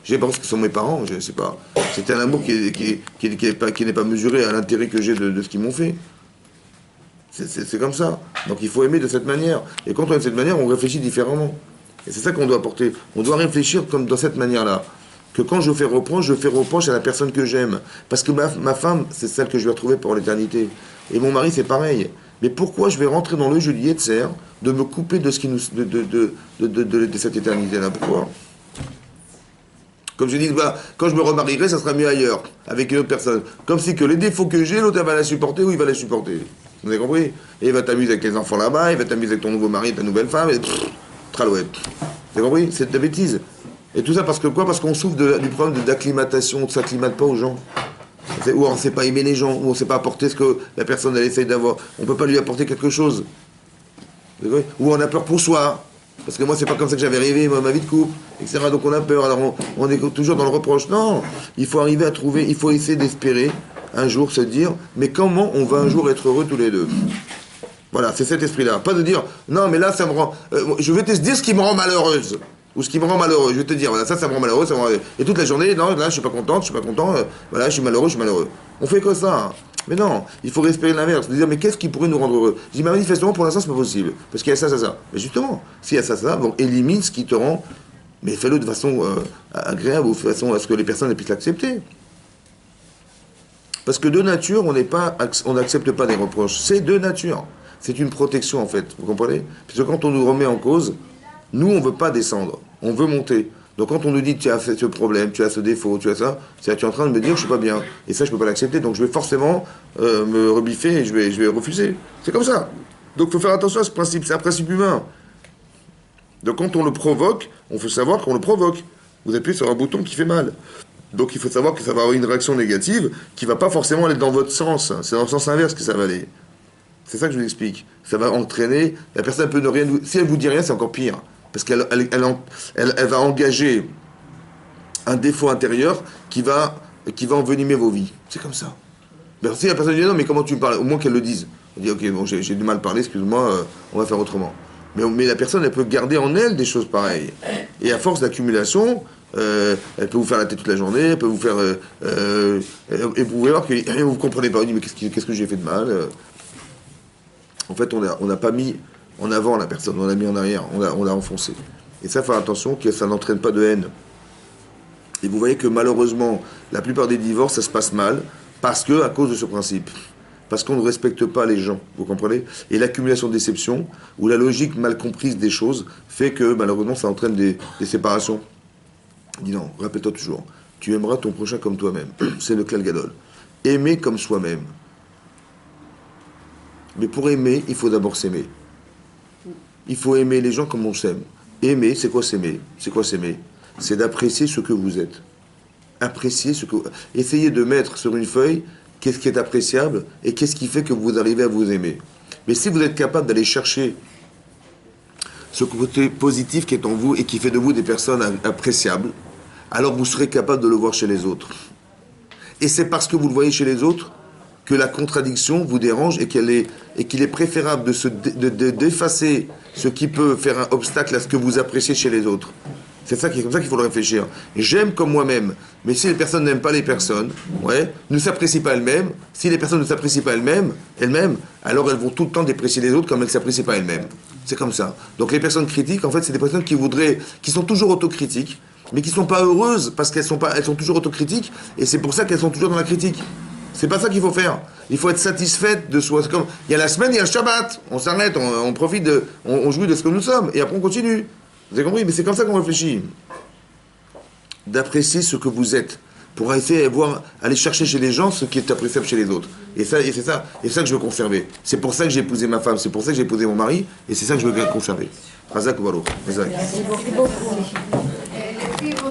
j'aime parce qu'ils sont mes parents, je sais pas. C'est un amour qui n'est pas mesuré à l'intérêt que j'ai de ce qu'ils m'ont fait. C'est comme ça. Donc il faut aimer de cette manière. Et quand on aime de cette manière, on réfléchit différemment. Et c'est ça qu'on doit apporter. On doit réfléchir comme dans cette manière-là. Que quand je fais reproche à la personne que j'aime. Parce que ma femme, c'est celle que je vais retrouver pour l'éternité. Et mon mari, c'est pareil. Mais pourquoi je vais rentrer dans le jeu du Yetzer de me couper de ce qui nous, de cette éternité-là? Pourquoi? Comme je dis, quand je me remarierai, ça sera mieux ailleurs, avec une autre personne. Comme si que les défauts que j'ai, l'autre va la supporter ou il va la supporter. Vous avez compris? Et il va t'amuser avec les enfants là-bas, il va t'amuser avec ton nouveau mari, ta nouvelle femme, et tralouette. Vous avez compris? C'est de la bêtise. Et tout ça parce que quoi? Parce qu'on souffre du problème d'acclimatation, on ne s'acclimate pas aux gens. Ou on ne sait pas aimer les gens, ou on ne sait pas apporter ce que la personne elle essaye d'avoir. On ne peut pas lui apporter quelque chose. Ou on a peur pour soi. Parce que moi, c'est pas comme ça que j'avais rêvé, ma vie de couple, etc. Donc on a peur, alors on est toujours dans le reproche. Non, il faut arriver à trouver, il faut essayer d'espérer un jour se dire, mais comment on va un jour être heureux tous les deux? Voilà, c'est cet esprit-là. Pas de dire, non, mais là, ça me rend... je vais te dire ce qui me rend malheureuse. Ou ce qui me rend malheureux. Je vais te dire, voilà, ça me rend malheureux, Et toute la journée, non, là, je suis pas content, voilà, je suis malheureux. On fait que ça. Hein. Mais non, il faut respirer l'inverse. De dire, mais qu'est-ce qui pourrait nous rendre heureux? Je dis, mais manifestement, pour l'instant, c'est pas possible. Parce qu'il y a ça, ça, ça. Mais justement, s'il y a ça, ça, donc élimine ce qui te rend... Mais fais-le de façon agréable, ou de façon à ce que les personnes puissent l'accepter. Parce que de nature, on n'accepte pas des reproches. C'est de nature. C'est une protection, en fait. Vous comprenez? Parce que quand on nous remet en cause, nous, on ne veut pas descendre. On veut monter. Donc quand on nous dit tu as ce problème, tu as ce défaut, tu as ça, tu es en train de me dire je suis pas bien. Et ça je peux pas l'accepter, donc je vais forcément me rebiffer et je vais refuser. C'est comme ça. Donc il faut faire attention à ce principe, c'est un principe humain. Donc quand on le provoque, on faut savoir qu'on le provoque. Vous appuyez sur un bouton qui fait mal. Donc il faut savoir que ça va avoir une réaction négative qui va pas forcément aller dans votre sens. C'est dans le sens inverse que ça va aller. C'est ça que je vous explique. Ça va entraîner, la personne peut ne rien... Si elle vous dit rien, c'est encore pire. Parce qu'elle va engager un défaut intérieur qui va envenimer vos vies. C'est comme ça. Ben, si la personne dit non, mais comment tu me parles? Au moins qu'elle le dise. On dit ok, bon, j'ai du mal parler, excuse-moi, on va faire autrement. Mais la personne, elle peut garder en elle des choses pareilles. Et à force d'accumulation, elle peut vous faire la tête toute la journée, elle peut vous faire... et vous pouvez voir que vous ne comprenez pas. On dit mais qu'est-ce que j'ai fait de mal? En fait, on n'a pas mis en avant la personne, on l'a mis en arrière, on l'a enfoncé. Et ça, faut faire attention que ça n'entraîne pas de haine. Et vous voyez que malheureusement, la plupart des divorces, ça se passe mal, à cause de ce principe. Parce qu'on ne respecte pas les gens, vous comprenez? Et l'accumulation de déceptions, ou la logique mal comprise des choses, fait que malheureusement, ça entraîne des séparations. Dis non, répète-toi toujours, tu aimeras ton prochain comme toi-même. C'est le Klal Gadol. Aimer comme soi-même. Mais pour aimer, il faut d'abord s'aimer. Il faut aimer les gens comme on s'aime. Aimer, c'est quoi s'aimer? C'est quoi s'aimer? C'est d'apprécier ce que vous êtes. Apprécier ce que... Essayez de mettre sur une feuille qu'est-ce qui est appréciable et qu'est-ce qui fait que vous arrivez à vous aimer. Mais si vous êtes capable d'aller chercher ce côté positif qui est en vous et qui fait de vous des personnes appréciables, alors vous serez capable de le voir chez les autres. Et c'est parce que vous le voyez chez les autres que la contradiction vous dérange et qu'il est préférable d'effacer ce qui peut faire un obstacle à ce que vous appréciez chez les autres. C'est comme ça qu'il faut le réfléchir. J'aime comme moi-même, mais si les personnes n'aiment pas les personnes, ne s'apprécient pas elles-mêmes, si les personnes ne s'apprécient pas elles-mêmes, alors elles vont tout le temps déprécier les autres comme elles ne s'apprécient pas elles-mêmes. C'est comme ça. Donc les personnes critiques, en fait, c'est des personnes qui sont toujours autocritiques, mais qui ne sont pas heureuses parce elles sont toujours autocritiques, et c'est pour ça qu'elles sont toujours dans la critique. C'est pas ça qu'il faut faire. Il faut être satisfaite de soi. Comme il y a la semaine, il y a le Shabbat. On s'arrête, on profite on jouit de ce que nous sommes, et après on continue. Vous avez compris? Mais c'est comme ça qu'on réfléchit. D'apprécier ce que vous êtes. pour essayer de voir, aller chercher chez les gens ce qui est appréciable chez les autres. Et c'est ça que je veux conserver. C'est pour ça que j'ai épousé ma femme, c'est pour ça que j'ai épousé mon mari, et c'est ça que je veux conserver. Razak ou Baruch. Merci beaucoup.